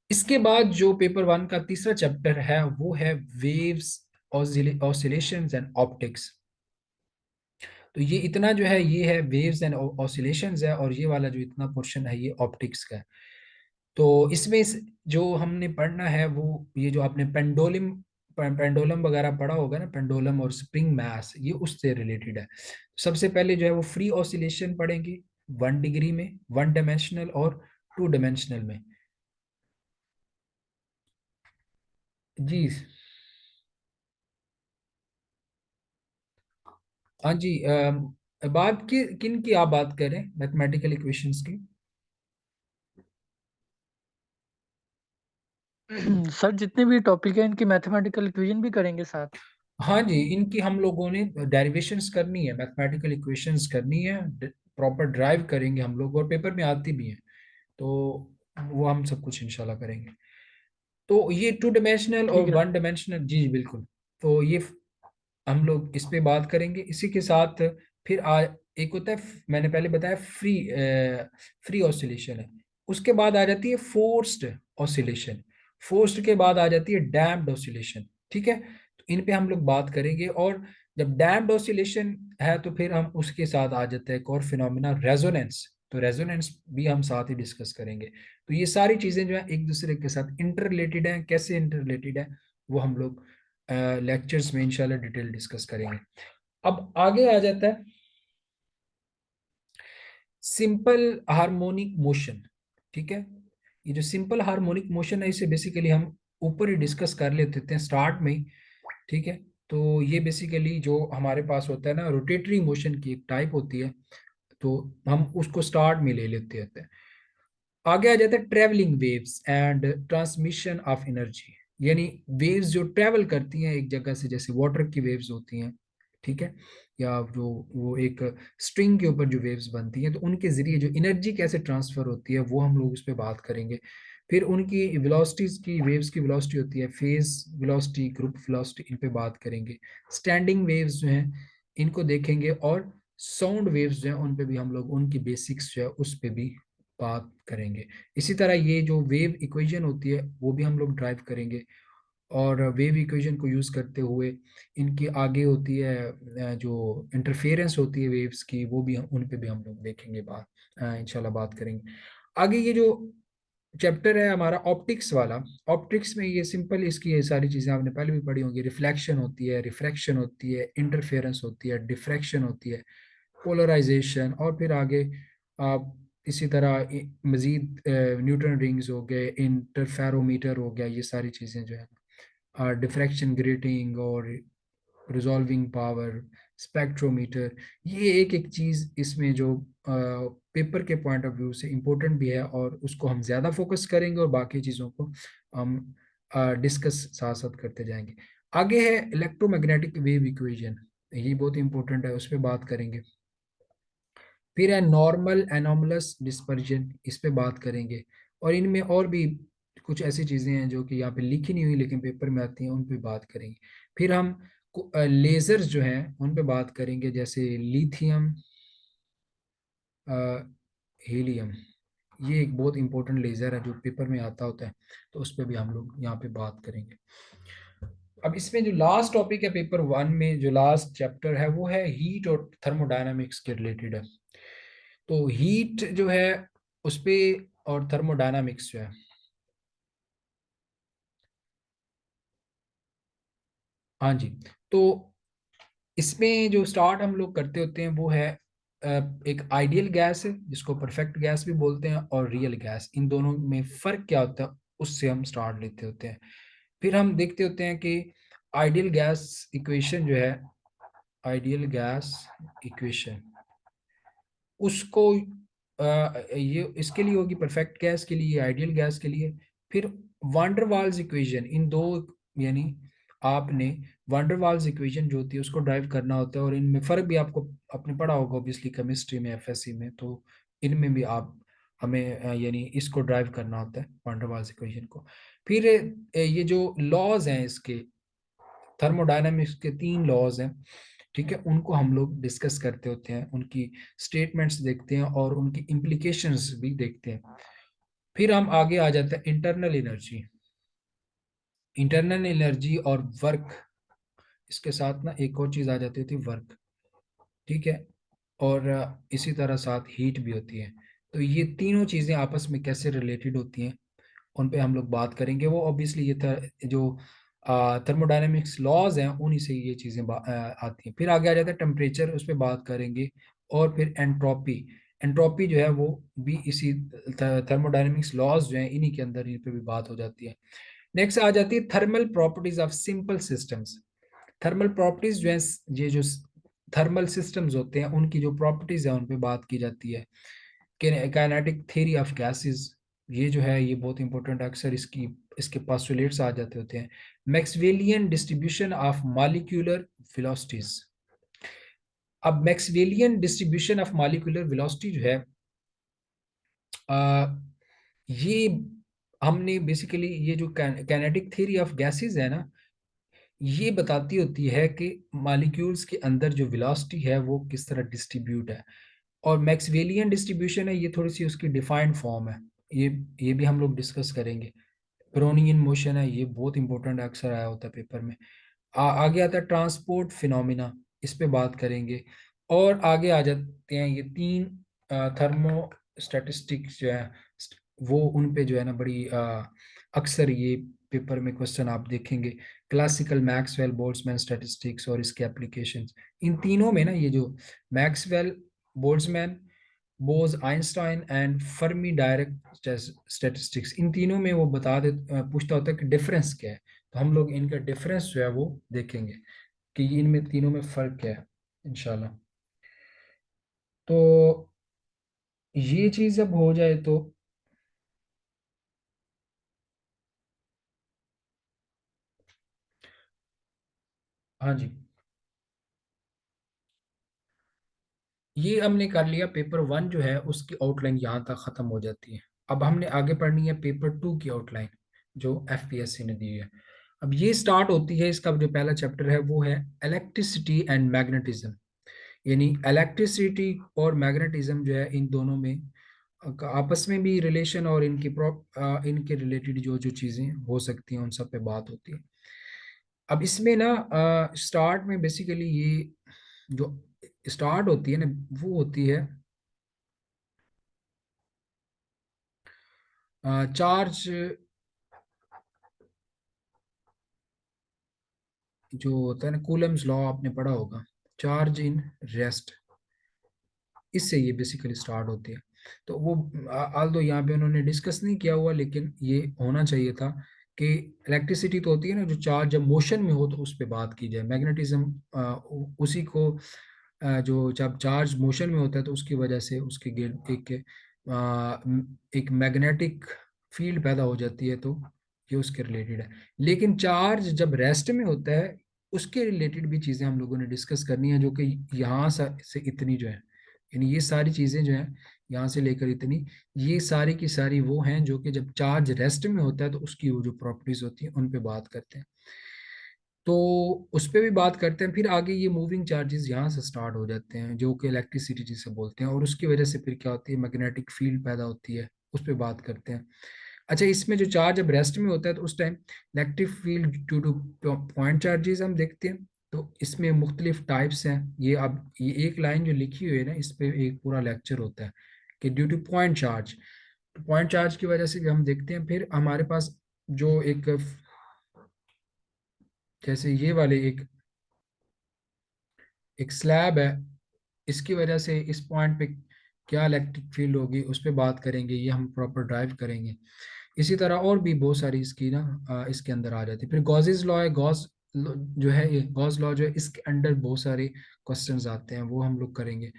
इसके बाद जो पेपर वन का तीसरा चैप्टर है वो है वेव्स, ऑसिलेशंस एंड ऑप्टिक्स। तो ये इतना जो है ये है वेव्स एंड ऑसिलेशंस है, और ये वाला जो इतना पोर्शन है ये ऑप्टिक्स का है। तो इसमें जो हमने पढ़ना है वो ये जो आपने पेंडोलम वगैरह पढ़ा होगा ना, पेंडोलम और स्प्रिंग मैस, ये उससे रिलेटेड है। सबसे पहले जो है वो फ्री ऑसिलेशन पढ़ेंगे, 1 डिग्री में, 1 डायमेंशनल और 2 डायमेंशनल में। जी। हाँ जी। बात की किन की आप बात कर रहे हैं, मैथमेटिकल इक्वेशंस की? सर जितने भी टॉपिक है इनकी मैथमेटिकल इक्वेशन भी करेंगे साथ। हाँ जी, इनकी हम लोगों ने डेरिवेशंस करनी है, मैथमेटिकल इक्वेशंस करनी है, प्रॉपर ड्राइव करेंगे हम लोग, और पेपर में आती भी है। तो वो हम सब कुछ इंशाल्लाह करेंगे। तो ये 2 डायमेंशनल और ठीक है। 1 डायमेंशनल, जी बिल्कुल। तो ये हम लोग इस पे बात करेंगे। इसी के साथ फिर एक होता है, मैंने पहले बताया फ्री ऑसिलेशन है। उसके बाद आ जाती है फोर्स्ड ऑसिलेशन। फोर्स्ड के बाद आ जाती है डैम्प्ड ऑसिलेशन। ठीक है, तो इन पे हम लोग बात करेंगे। और जब डैम्प्ड ऑसिलेशन है तो फिर हम उसके साथ आ जाता है एक और फिनोमिना, रेजोनेंस। तो रेजोनेंस भी हम साथ ही डिस्कस करेंगे। तो ये सारी चीजें जो है एक दूसरे के साथ इंटर रिलेटेड है। कैसे इंटर रिलेटेड है वो हम लोग लेक्चर्स में इंशाल्लाह डिटेल डिस्कस करेंगे। अब आगे आ जाता है सिंपल हार्मोनिक मोशन। ठीक है, ये जो सिंपल हार्मोनिक मोशन है इसे बेसिकली हम ऊपर ही डिस्कस कर लेते हैं स्टार्ट में ही। ठीक है, तो ये बेसिकली जो हमारे पास होता है ना, रोटेटरी मोशन की एक टाइप होती है, तो हम उसको स्टार्ट में ले लेते हैं। आगे आ जाता है travelling waves and transmission of energy, यानी वेव्स जो ट्रेवल करती हैं एक जगह से, जैसे वाटर की वेव्स होती हैं। ठीक है, या जो वो एक स्ट्रिंग के ऊपर जो वेव्स बनती हैं, तो उनके जरिए जो एनर्जी कैसे ट्रांसफर होती है वो हम लोग उस पर बात करेंगे। फिर उनकी वेलोसिटीज की, वेव्स की वेलोसिटी होती है, फेज वेलोसिटी, ग्रुप वेलोसिटी, इन पे बात करेंगे। स्टैंडिंग वेव्स जो हैं इनको देखेंगे, और साउंड वेव्स जो हैं उन पे भी हम लोग उनकी बेसिक्स जो है उस पे भी बात करेंगे। इसी तरह ये जो वेव इक्वेशन होती है वो भी हम लोग ड्राइव करेंगे। और वेव इक्वेशन को यूज करते हुए इनकी आगे होती है जो इंटरफेरेंस होती है वेव्स की, वो भी उन पे भी हम लोग देखेंगे, बात इंशाल्लाह बात करेंगे। आगे ये जो चैप्टर है हमारा ऑप्टिक्स वाला, ऑप्टिक्स में ये सिंपल, इसकी ये सारी चीजें आपने पहले भी पढ़ी होंगी। रिफ्लेक्शन होती है, रिफ्रैक्शन होती है, इंटरफेरेंस होती है, डिफ्रैक्शन होती है, पोलराइजेशन, और फिर आगे आप इसी तरह मजीद न्यूटन रिंग्स हो गए, इंटरफेरोमीटर हो गया, ये सारी चीज़ें जो है, डिफ्रैक्शन ग्रेटिंग और रिजॉल्विंग पावर, स्पेक्ट्रोमीटर, ये एक एक चीज़ इसमें जो पेपर के पॉइंट ऑफ व्यू से इम्पोर्टेंट भी है, और उसको हम ज़्यादा फोकस करेंगे, और बाकी चीज़ों को हम डिस्कस साथ साथ करते जाएंगे। आगे है इलेक्ट्रोमैग्नेटिक वेव इक्वेशन, ये बहुत इंपॉर्टेंट है, उस पर बात करेंगे। फिर है नॉर्मल एनोमलस डिस्पर्जन, इस पे बात करेंगे। और इनमें और भी कुछ ऐसी चीजें हैं जो कि यहाँ पे लिखी नहीं हुई लेकिन पेपर में आती हैं, उन पे बात करेंगे। फिर हम लेजर्स जो हैं उन पे बात करेंगे, जैसे लिथियम, हीलियम, ये एक बहुत इंपॉर्टेंट लेजर है जो पेपर में आता होता है, तो उस पे भी हम लोग यहाँ पे बात करेंगे। अब इसमें जो लास्ट टॉपिक है पेपर वन में, जो लास्ट चैप्टर है वो है हीट और थर्मोडायनामिक्स के रिलेटेड है। तो हीट जो है उस पे, और थर्मोडायनामिक्स जो है, हाँ जी। तो इसमें जो स्टार्ट हम लोग करते होते हैं वो है अ, एक आइडियल गैस है जिसको परफेक्ट गैस भी बोलते हैं, और रियल गैस, इन दोनों में फर्क क्या होता है उससे हम स्टार्ट लेते होते हैं। फिर हम देखते होते हैं कि आइडियल गैस इक्वेशन जो है, आइडियल गैस इक्वेशन, उसको ये इसके लिए होगी परफेक्ट गैस के लिए, आइडियल गैस के लिए। फिर वांडरवाल्स इक्वेशन, इन दो, यानी आपने वांडरवाल्स इक्वेशन जो होती है उसको ड्राइव करना होता है, और इनमें फर्क भी आपको आपने पढ़ा होगा ऑब्वियसली केमिस्ट्री में, एफएससी में, तो इनमें भी आप हमें यानी इसको ड्राइव करना होता है वांडरवाल्स इक्वेशन को। फिर ये जो लॉज हैं इसके, थर्मोडायनामिक्स के 3 लॉज हैं। ठीक है, उनको हम लोग डिस्कस करते होते हैं, उनकी स्टेटमेंट्स देखते हैं और उनकी इम्प्लीकेशंस भी देखते हैं। फिर हम आगे आ जाते हैं इंटरनल एनर्जी। इंटरनल एनर्जी और वर्क, इसके साथ ना एक और चीज आ जाती थी, वर्क। ठीक है। और इसी तरह साथ हीट भी होती है। तो ये तीनों चीजें आपस में कैसे रिलेटेड होती हैं, उन पे हम लोग बात करेंगे। वो ऑब्वियसली ये जो थर्मोडायनेमिक्स लॉज हैं उन्हीं से ये चीजें आती हैं। फिर आगे आ जाता है टेम्परेचर, उस पर बात करेंगे। और फिर एंट्रोपी। एंट्रोपी जो है वो भी इसी थर्मोडायनेमिक्स लॉज जो है इन्हीं के अंदर, इन पे भी बात हो जाती है। नेक्स्ट आ जाती है thermal properties of simple systems. Thermal properties जो है, ये जो थर्मल सिस्टम्स होते हैं उनकी जो प्रॉपर्टीज है उन पे बात की जाती है। काइनेटिक थ्योरी ऑफ गैसेस, ये जो है ये बहुत इंपॉर्टेंट है, अक्सर इसकी इसके पास्टुलेट्स आ जाते होते हैं। मैक्सवेलियन डिस्ट्रीब्यूशन ऑफ मॉलिक्यूलर वेलोसिटीज। अब मैक्सवेलियन डिस्ट्रीब्यूशन ऑफ मॉलिक्यूलर वेलोसिटी जो है, आ, ये हमने बेसिकली ये जो काइनेटिक थ्योरी ऑफ गैसेस है ना, ये बताती होती है कि मॉलिक्यूल्स के अंदर जो वेलोसिटी है वो किस तरह डिस्ट्रीब्यूट है। और मैक्सवेलियन डिस्ट्रीब्यूशन है, ये थोड़ी सी उसकी डिफाइंड फॉर्म है। ये ये भी हम लोग डिस्कस करेंगे। ब्रोनियन मोशन है, ये बहुत इंपॉर्टेंट है, अक्सर आया होता है पेपर में। आगे आता है ट्रांसपोर्ट फिनोमिना, इस पे बात करेंगे। और आगे आ जाते हैं ये तीन थर्मो स्टैटिस्टिक्स जो है, वो उन पे जो है ना बड़ी अक्सर ये पेपर में क्वेश्चन आप देखेंगे। क्लासिकल मैक्सवेल बोल्ट्जमैन स्टैटिस्टिक्स और इसके एप्लीकेशंस। इन तीनों में ना ये जो Maxwell, Boltzmann, Bose Einstein and Fermi Dirac statistics, इन तीनों में वो पूछता होता है कि डिफरेंस क्या है। तो हम लोग इनका डिफरेंस जो है वो देखेंगे कि इनमें तीनों में फर्क क्या है, इंशाल्लाह। तो ये चीज अब हो जाए तो, हाँ जी, ये हमने कर लिया। पेपर वन जो है उसकी आउटलाइन यहाँ तक खत्म हो जाती है। अब हमने आगे पढ़नी है पेपर टू की आउटलाइन, जो एफपीएससी ने दी है। अब ये स्टार्ट होती है, इसका जो पहला चैप्टर है वो है इलेक्ट्रिसिटी एंड मैग्नेटिज्म। यानी इलेक्ट्रिसिटी और मैग्नेटिज्म जो है, इन दोनों में आपस में भी रिलेशन, और इनके रिलेटेड जो जो चीजें हो सकती हैं उन सब पे बात होती है। अब इसमें ना स्टार्ट में बेसिकली ये जो स्टार्ट होती है ना, वो होती है चार्ज, जो होता है ना कूलम्स लॉ, आपने पढ़ा होगा, चार्ज इन रेस्ट, इससे ये बेसिकली स्टार्ट होती है। तो वो आल दो यहाँ पे उन्होंने डिस्कस नहीं किया हुआ, लेकिन ये होना चाहिए था कि इलेक्ट्रिसिटी तो होती है ना, जो चार्ज जब मोशन में हो तो उस पर बात की जाए। मैग्नेटिज्म उसी को जो जब चार्ज मोशन में होता है तो उसकी वजह से उसके गिर्द एक मैग्नेटिक फील्ड पैदा हो जाती है, तो ये उसके रिलेटेड है। लेकिन चार्ज जब रेस्ट में होता है, उसके रिलेटेड भी चीज़ें हम लोगों ने डिस्कस करनी है, जो कि यहाँ से इतनी जो है, यानी ये सारी चीजें जो हैं यहाँ से लेकर इतनी, ये सारी की सारी वो हैं जो कि जब चार्ज रेस्ट में होता है तो उसकी वो जो प्रॉपर्टीज होती हैं उन पे बात करते हैं। तो उस पे भी बात करते हैं। फिर आगे ये मूविंग चार्जेस यहाँ से स्टार्ट हो जाते हैं, जो कि इलेक्ट्रिसिटी जिसे बोलते हैं, और उसकी वजह से फिर क्या होती है, मैग्नेटिक फील्ड पैदा होती है, उस पर बात करते हैं। अच्छा, इसमें जो चार्ज जब रेस्ट में होता है तो उस time electric field due two point charges हम देखते हैं। तो इसमें मुख्तलिफ टाइप्स हैं। ये अब ये एक लाइन जो लिखी हुई है ना, इस पे एक पूरा लेक्चर होता है कि ड्यू टू पॉइंट चार्ज। तो पॉइंट चार्ज की वजह से भी हम देखते हैं। फिर हमारे पास जो एक, जैसे ये वाले एक एक स्लैब है, इसकी वजह से इस पॉइंट पे क्या इलेक्ट्रिक फील्ड होगी उस पर बात करेंगे, ये हम प्रॉपर ड्राइव करेंगे। इसी तरह और भी बहुत सारी इसकी ना इसके अंदर आ जाती है। फिर गॉसेस लॉ है, जो है ये गॉस लॉ जो है, इसके अंडर बहुत सारे क्वेश्चंस आते हैं, वो हम लोग करेंगे।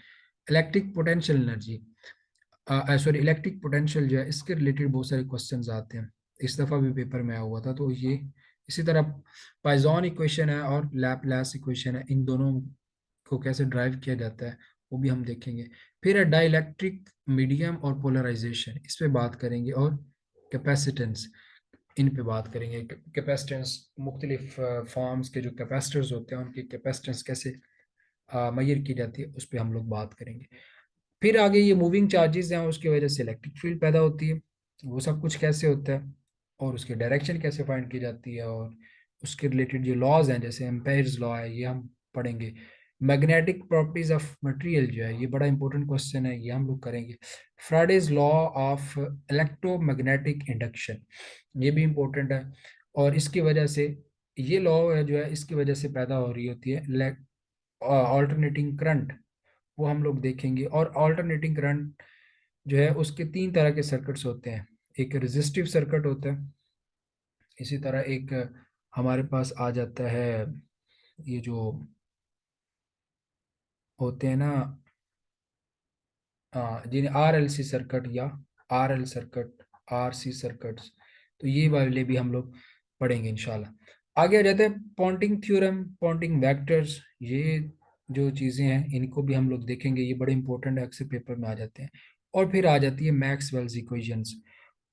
Electric potential energy, sorry electric potential जो है, इसके रिलेटेड बहुत सारे क्वेश्चंस आते हैं। इस दफ़ा भी पेपर में आया हुआ था। तो ये इसी तरह पाइजॉन इक्वेशन है और लैपलास इक्वेशन है, इन दोनों को कैसे ड्राइव किया जाता है वो भी हम देखेंगे। फिर है डाइलेक्ट्रिक मीडियम और पोलराइजेशन, इस पे बात करेंगे। और कैपेसिटेंस, इन पे बात करेंगे। कैपेसिटेंस, मुख्तलिफ फॉर्म्स के जो कैपेसिटर्स होते हैं उनकी कैपेसिटेंस कैसे मैयर की जाती है, उस पर हम लोग बात करेंगे। फिर आगे ये मूविंग चार्जेस हैं, उसकी वजह से इलेक्ट्रिक फील्ड पैदा होती है। वो सब कुछ कैसे होता है और उसकी डायरेक्शन कैसे फाइंड की जाती है, और उसके रिलेटेड जो लॉज हैं जैसे एम्पेयर्स लॉ है ये हम पढ़ेंगे। मैग्नेटिक प्रॉपर्टीज ऑफ मटेरियल जो है ये बड़ा इंपॉर्टेंट क्वेश्चन है, ये हम लोग करेंगे। Fridays law of electromagnetic induction, ये भी इंपॉर्टेंट है। और इसकी वजह से ये लॉ है जो है इसकी वजह से पैदा हो रही होती है ऑल्टरनेटिंग करंट, वो हम लोग देखेंगे। और ऑल्टरनेटिंग करंट जो है उसके तीन तरह के सर्किट्स होते हैं, एक रेजिस्टिव सर्किट होता है, इसी तरह एक हमारे पास आ जाता है ये जो होते हैं ना जिन्हें आर एल सी सर्किट या R L circuit, R C circuits, तो ये वाले भी हम लोग पढ़ेंगे इंशाल्लाह। आगे आ जाते हैं पॉन्टिंग थ्योरम, पॉन्टिंग वेक्टर्स, ये जो चीज़ें हैं इनको भी हम लोग देखेंगे, ये बड़े इंपॉर्टेंट है, अक्सर पेपर में आ जाते हैं। और फिर आ जाती है मैक्सवेल्स इक्वेशंस,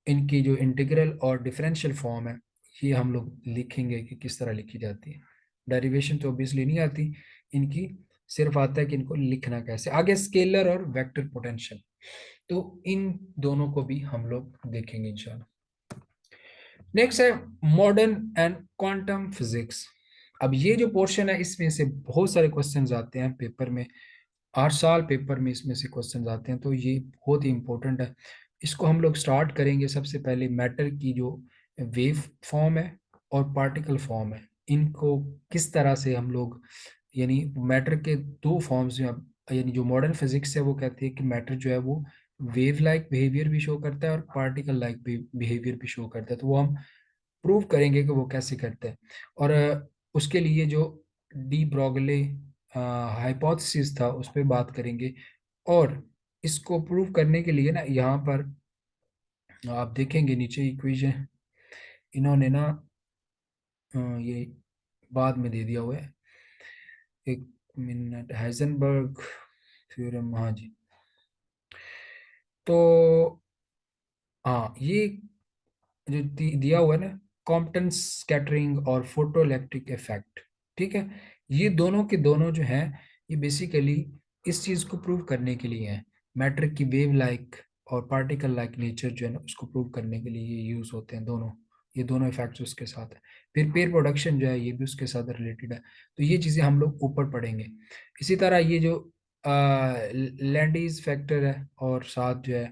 इनकी जो इंटीग्रल और डिफरेंशियल फॉर्म है ये हम लोग लिखेंगे कि किस तरह लिखी जाती है। डेरिवेशन तो ऑब्वियसली नहीं आती इनकी, सिर्फ आता है कि इनको लिखना कैसे। आगे स्केलर और वेक्टर पोटेंशियल, तो इन दोनों को भी हम लोग देखेंगे इंशाल्लाह। नेक्स्ट है मॉडर्न एंड क्वांटम फिजिक्स। अब ये जो पोर्शन है इसमें से बहुत सारे क्वेश्चंस आते हैं पेपर में, हर साल पेपर में इसमें से क्वेश्चंस आते हैं, तो ये बहुत ही इंपॉर्टेंट है। इसको हम लोग स्टार्ट करेंगे सबसे पहले मैटर की जो वेव फॉर्म है और पार्टिकल फॉर्म है, इनको किस तरह से हम लोग, यानी मैटर के दो फॉर्म्स में यानी जो मॉडर्न फिजिक्स है वो कहती है कि मैटर जो है वो वेव लाइक बिहेवियर भी शो करता है और पार्टिकल लाइक बिहेवियर भी शो करता है, तो वो हम प्रूव करेंगे कि वो कैसे करते हैं। और उसके लिए जो डी ब्रॉगले हाइपोथेसिस था उस पर बात करेंगे। और इसको प्रूव करने के लिए ना यहाँ पर आप देखेंगे नीचे इक्वेशन इन्होंने ना ये बाद में दे दिया हुआ है, एक मिनट, हाइजेनबर्ग थ्योरम, हाँ जी। तो हाँ ये जो दिया हुआ है ना, कॉम्पटन स्कैटरिंग और फोटो इलेक्ट्रिक इफेक्ट, ठीक है, ये दोनों के दोनों जो हैं ये बेसिकली इस चीज को प्रूव करने के लिए हैं, मैटर की वेव लाइक और पार्टिकल लाइक नेचर जो है ना उसको प्रूव करने के लिए ये यूज होते हैं दोनों, ये दोनों इफेक्ट्स उसके साथ है। फिर पेयर प्रोडक्शन जो है ये भी उसके साथ रिलेटेड है, तो ये चीजें हम लोग ऊपर पढ़ेंगे। इसी तरह ये जो लैंडीज फैक्टर है और साथ जो है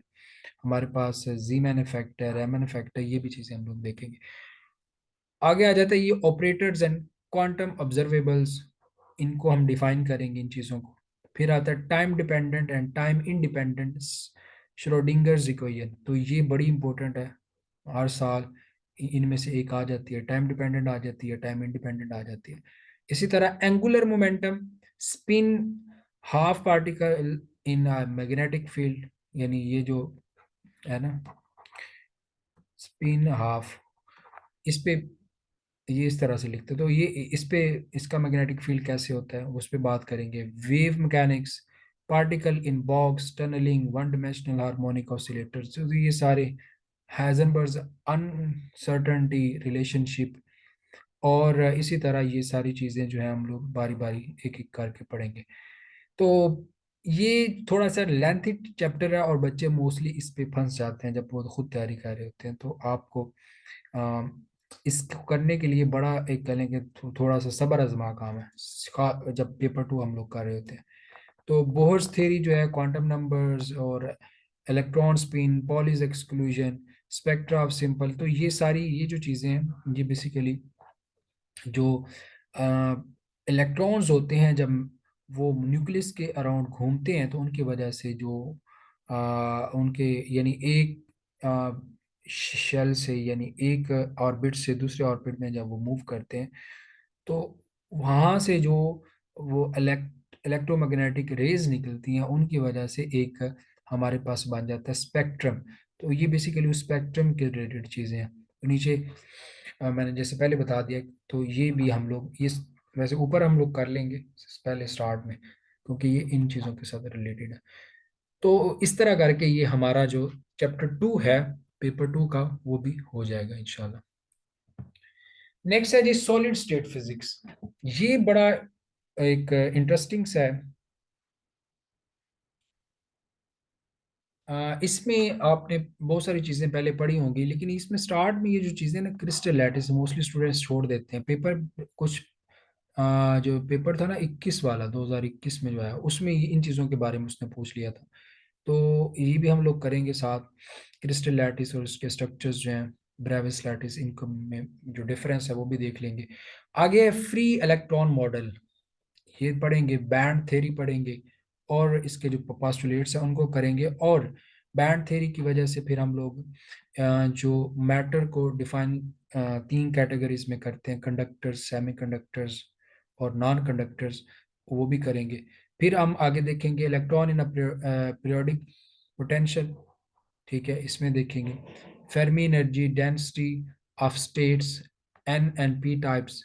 हमारे पास जी मैन इफेक्ट है, रेमन इफेक्ट है, ये भी चीजें हम लोग देखेंगे। आगे आ जाता है ये ऑपरेटर्स एंड क्वांटम ऑब्जर्वेबल्स, इनको हम डिफाइन करेंगे इन चीजों को। फिर आता है time dependent and time independent Schrödinger's equation, तो ये बड़ी इंपॉर्टेंट है, हर साल इनमें से एक आ जाती है, टाइम डिपेंडेंट आ जाती है, टाइम इंडिपेंडेंट आ जाती है। इसी तरह angular momentum, spin half particle in magnetic field, यानी ये जो है ना स्पिन हाफ, इस पे ये इस तरह से लिखते हैं, तो ये इस पे इसका मैग्नेटिक फील्ड कैसे होता है उस पे बात करेंगे। Wave mechanics, particle in box tunneling, one dimensional harmonic oscillators, तो ये सारे हाइजेनबर्ग्स अनसर्टेनिटी रिलेशनशिप, और इसी तरह ये सारी चीज़ें जो है हम लोग बारी बारी एक एक करके पढ़ेंगे। तो ये थोड़ा सा लेंथी चैप्टर है और बच्चे मोस्टली इस पे फंस जाते हैं जब वो खुद तैयारी कर रहे होते हैं, तो आपको अ, इसको करने के लिए बड़ा एक कह लेंगे थोड़ा सा सब्र आजमा काम है, जब पेपर टू हम लोग कर रहे होते हैं। तो बोहर्स थ्योरी जो है, क्वांटम नंबर्स और electron spin, Pauli's exclusion, spectra of simple, तो ये सारी ये जो चीज़ें हैं ये बेसिकली जो इलेक्ट्रॉन्स होते हैं जब वो न्यूक्लियस के अराउंड घूमते हैं तो उनकी वजह से जो उनके यानी एक शेल से यानी एक ऑर्बिट से दूसरे ऑर्बिट में जब वो मूव करते हैं तो वहाँ से जो वो इलेक्ट्रोमैग्नेटिक रेज निकलती हैं उनकी वजह से एक हमारे पास बन जाता है स्पेक्ट्रम। तो ये बेसिकली उस स्पेक्ट्रम के रिलेटेड चीज़ें हैं। तो नीचे मैंने जैसे पहले बता दिया, तो ये भी हम लोग ये वैसे ऊपर हम लोग कर लेंगे पहले स्टार्ट में, क्योंकि ये इन चीज़ों के साथ रिलेटेड है। तो इस तरह करके ये हमारा जो चैप्टर टू है पेपर टू का वो भी हो जाएगा इंशाल्लाह। नेक्स्ट है जी सॉलिड स्टेट फिजिक्स, ये बड़ा एक इंटरेस्टिंग सा है। इसमें आपने बहुत सारी चीज़ें पहले पढ़ी होंगी, लेकिन इसमें स्टार्ट में ये जो चीज़ें ना क्रिस्टल लैटिस मोस्टली स्टूडेंट्स छोड़ देते हैं। पेपर कुछ जो पेपर था ना 21 वाला, 2021 में जो है, उसमें इन चीज़ों के बारे में उसने पूछ लिया था। तो ये भी हम लोग करेंगे साथ। क्रिस्टल लैटिस और उसके स्ट्रक्चर्स जो हैं, ब्रेविस लैटिस, इनको में जो डिफरेंस है वो भी देख लेंगे। आगे फ्री इलेक्ट्रॉन मॉडल, ये पढ़ेंगे। बैंड थ्योरी पढ़ेंगे, और इसके जो पोस्टुलेट्स हैं उनको करेंगे। और बैंड थ्योरी की वजह से फिर हम लोग जो मैटर को डिफाइन 3 कैटेगरीज में करते हैं, कंडक्टर्स, सेमीकंडक्टर्स और नॉन कंडक्टर्स, वो भी करेंगे। फिर हम आगे देखेंगे इलेक्ट्रॉन इन पीरियोडिक पोटेंशियल, ठीक है, इसमें देखेंगे Fermi energy density of states, N and P types.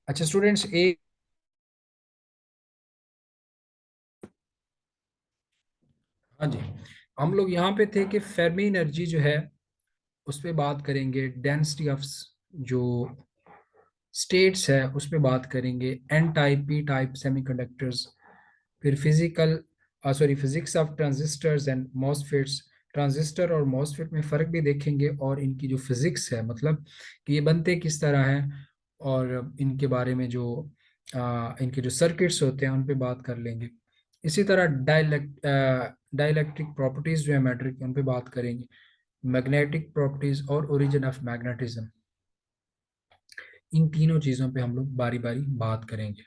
अच्छा स्टूडेंट्स, एक, हाँ जी, हम लोग यहाँ पे थे कि फेर्मी एनर्जी जो है उस पे बात करेंगे, डेंसिटी ऑफ जो स्टेट्स है उस पे बात करेंगे, N type, P type semiconductors. फिर physics of transistors and MOSFETs. Transistor और मॉसफेट में फ़र्क भी देखेंगे, और इनकी जो फिजिक्स है, मतलब कि ये बनते किस तरह हैं, और इनके बारे में जो इनके जो सर्किट्स होते हैं उन पे बात कर लेंगे। इसी तरह डाइलेक्ट्रिक प्रॉपर्टीज जो है मैटर की, उन पे बात करेंगे। मैग्नेटिक प्रॉपर्टीज और ओरिजिन ऑफ मैग्नेटिज्म, इन तीनों चीज़ों पे हम लोग बारी बारी बात करेंगे।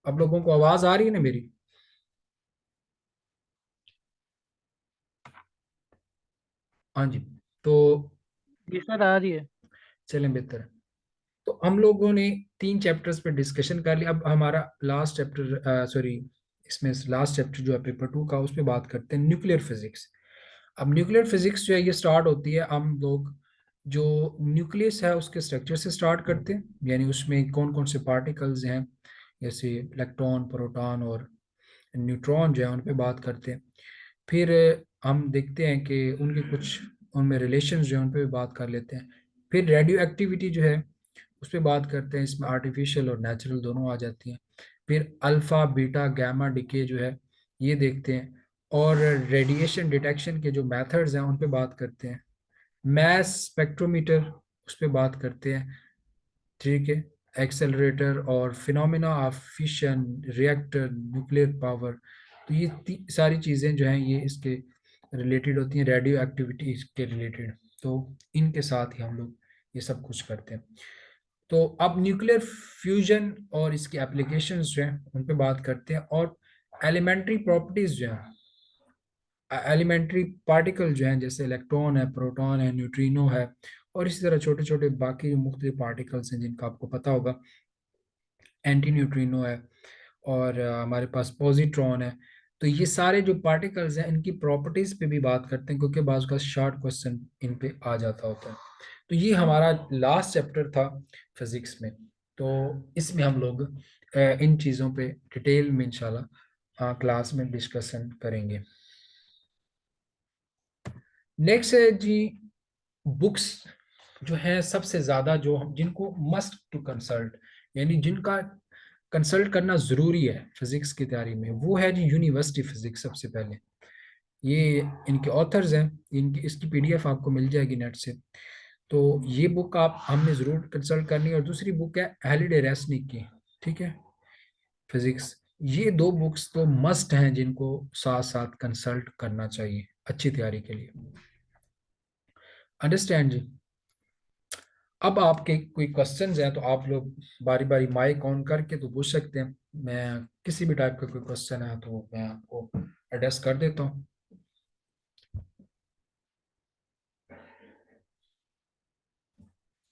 अब लोगों को आवाज़ आ रही है ना मेरी? हाँ जी। तो जी सर, आ रही है। चलें, बेहतर है। तो हम लोगों ने 3 चैप्टर्स पे डिस्कशन कर लिया। अब हमारा लास्ट चैप्टर, सॉरी, इसमें लास्ट चैप्टर जो है पेपर 2 का, उस पे बात करते हैं न्यूक्लियर फिजिक्स। अब न्यूक्लियर फिजिक्स जो है ये स्टार्ट होती है, हम लोग जो न्यूक्लियस है उसके स्ट्रक्चर से स्टार्ट करते हैं, यानी उसमें कौन कौन से पार्टिकल्स हैं, जैसे इलेक्ट्रॉन, प्रोटॉन और न्यूट्रॉन जो है, उन पे बात करते हैं। फिर हम देखते हैं कि उनके कुछ उनमें रिलेशंस जो है उन पे भी बात कर लेते हैं। फिर रेडियो एक्टिविटी जो है उस पर बात करते हैं, इसमें आर्टिफिशियल और नेचुरल दोनों आ जाती हैं। फिर अल्फा बीटा गामा डिके जो है ये देखते हैं, और रेडिएशन डिटेक्शन के जो मेथड्स हैं उन पे बात करते हैं। मैस स्पेक्ट्रोमीटर, उस पे बात करते हैं, ठीक है। एक्सेलरेटर और phenomena of fission, reactor, nuclear power, तो ये सारी चीज़ें जो हैं ये इसके रिलेटेड होती हैं, रेडियो एक्टिविटी के रिलेटेड। तो इनके साथ ही हम लोग ये सब कुछ करते हैं। तो अब न्यूक्लियर फ्यूजन और इसकी एप्लीकेशंस जो हैं उन पे बात करते हैं, और एलिमेंट्री प्रॉपर्टीज जो हैं, एलिमेंट्री पार्टिकल जो हैं, जैसे इलेक्ट्रॉन है, प्रोटॉन है, न्यूट्रिनो है, और इसी तरह छोटे छोटे बाकी जो मुख्तलिफ पार्टिकल्स हैं जिनका आपको पता होगा, एंटी न्यूट्रिनो है, और हमारे पास पॉजिट्रॉन है। तो ये सारे जो पार्टिकल्स हैं इनकी प्रॉपर्टीज पे भी बात करते हैं, क्योंकि बाज़ का शॉर्ट क्वेश्चन इन पे आ जाता होता है। तो ये हमारा लास्ट चैप्टर था फिजिक्स में। तो इसमें हम लोग इन चीज़ों पे डिटेल में इंशाल्लाह क्लास में डिस्कशन करेंगे। नेक्स्ट है जी, बुक्स जो है सबसे ज़्यादा जो जिनको मस्ट टू कंसल्ट, यानी जिनका कंसल्ट करना ज़रूरी है फिज़िक्स की तैयारी में, वो है जी यूनिवर्सिटी फिज़िक्स। सबसे पहले ये इनके ऑथर्स हैं, इनकी इसकी पीडीएफ आपको मिल जाएगी नेट से। तो ये बुक आप हमने ज़रूर कंसल्ट करनी है। और दूसरी बुक है हैलिडे रेसनिक की, ठीक है, फिज़िक्स। ये 2 बुक्स तो मस्ट हैं जिनको साथ साथ कंसल्ट करना चाहिए अच्छी तैयारी के लिए। अंडरस्टैंड जी? अब आपके कोई क्वेश्चंस हैं तो आप लोग बारी बारी माइक ऑन करके तो पूछ सकते हैं। मैं किसी भी टाइप का कोई क्वेश्चन है तो मैं आपको एड्रेस कर देता हूँ।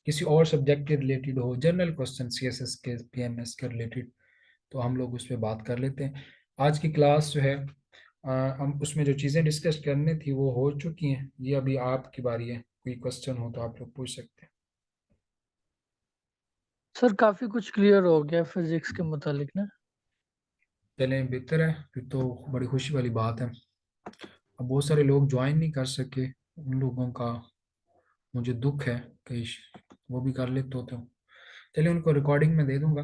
किसी और सब्जेक्ट के रिलेटेड हो, जनरल क्वेश्चन सीएसएस के, पीएमएस के रिलेटेड, तो हम लोग उस पर बात कर लेते हैं। आज की क्लास जो है हम उसमें जो चीज़ें डिस्कस करनी थी वो हो चुकी हैं। ये अभी आपकी बारी है, कोई क्वेश्चन हो तो आप लोग पूछ सकते हैं। सर काफी कुछ क्लियर हो गया फिजिक्स के मुतालिक ना। चलें, बेहतर है, फिर तो बड़ी खुशी वाली बात है। अब बहुत सारे लोग ज्वाइन नहीं कर सके, उन लोगों का मुझे दुख है कि वो भी कर लेते हो तो चलिए उनको रिकॉर्डिंग में दे दूंगा।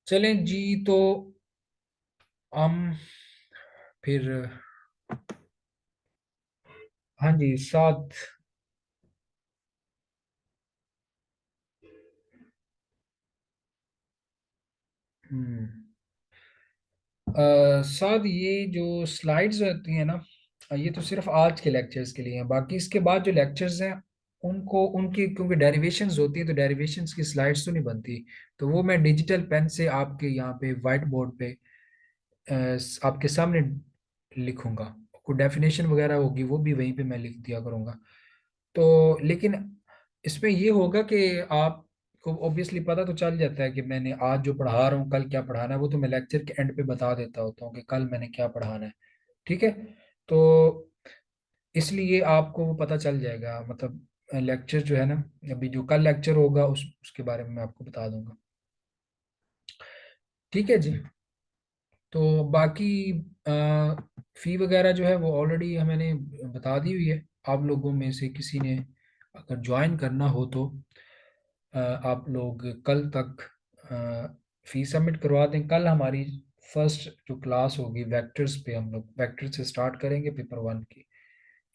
चलें जी, तो हम फिर हाँ जी 7। हम्म। 7 ये जो स्लाइड्स होती हैं ना, ये तो सिर्फ आज के लेक्चर्स के लिए हैं। बाकी इसके बाद जो लेक्चर्स हैं उनको उनकी क्योंकि डेरिवेशंस होती है तो डेरिवेशंस की स्लाइड्स तो नहीं बनती। तो वो मैं डिजिटल पेन से आपके यहाँ पे वाइट बोर्ड पे आपके सामने लिखूंगा। कोई डेफिनेशन वगैरह होगी वो भी वहीं पे मैं लिख दिया करूंगा। तो लेकिन इसमें ये होगा कि आपको ऑब्वियसली पता तो चल जाता है कि मैंने आज जो पढ़ा रहा हूँ कल क्या पढ़ाना है। वो तो मैं लेक्चर के एंड पे बता देता होता हूँ कि कल मैंने क्या पढ़ाना है। ठीक है। तो इसलिए आपको वो पता चल जाएगा, मतलब लेक्चर जो है ना, अभी जो कल लेक्चर होगा उसके बारे में मैं आपको बता दूंगा। ठीक है जी। तो बाकी फी वगैरह जो है वो ऑलरेडी मैंने बता दी हुई है। आप लोगों में से किसी ने अगर ज्वाइन करना हो तो आप लोग कल तक फी सबमिट करवा दें। कल हमारी फर्स्ट जो क्लास होगी वेक्टर्स पे, हम लोग वेक्टर से स्टार्ट करेंगे पेपर 1 की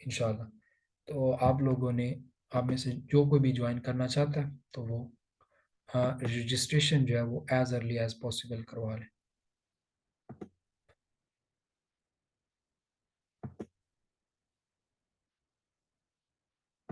इंशाल्लाह। तो आप लोगों ने, आप में से जो कोई भी ज्वाइन करना चाहता है तो वो रजिस्ट्रेशन जो है वो एज अर्ली एज पॉसिबल करवा लें।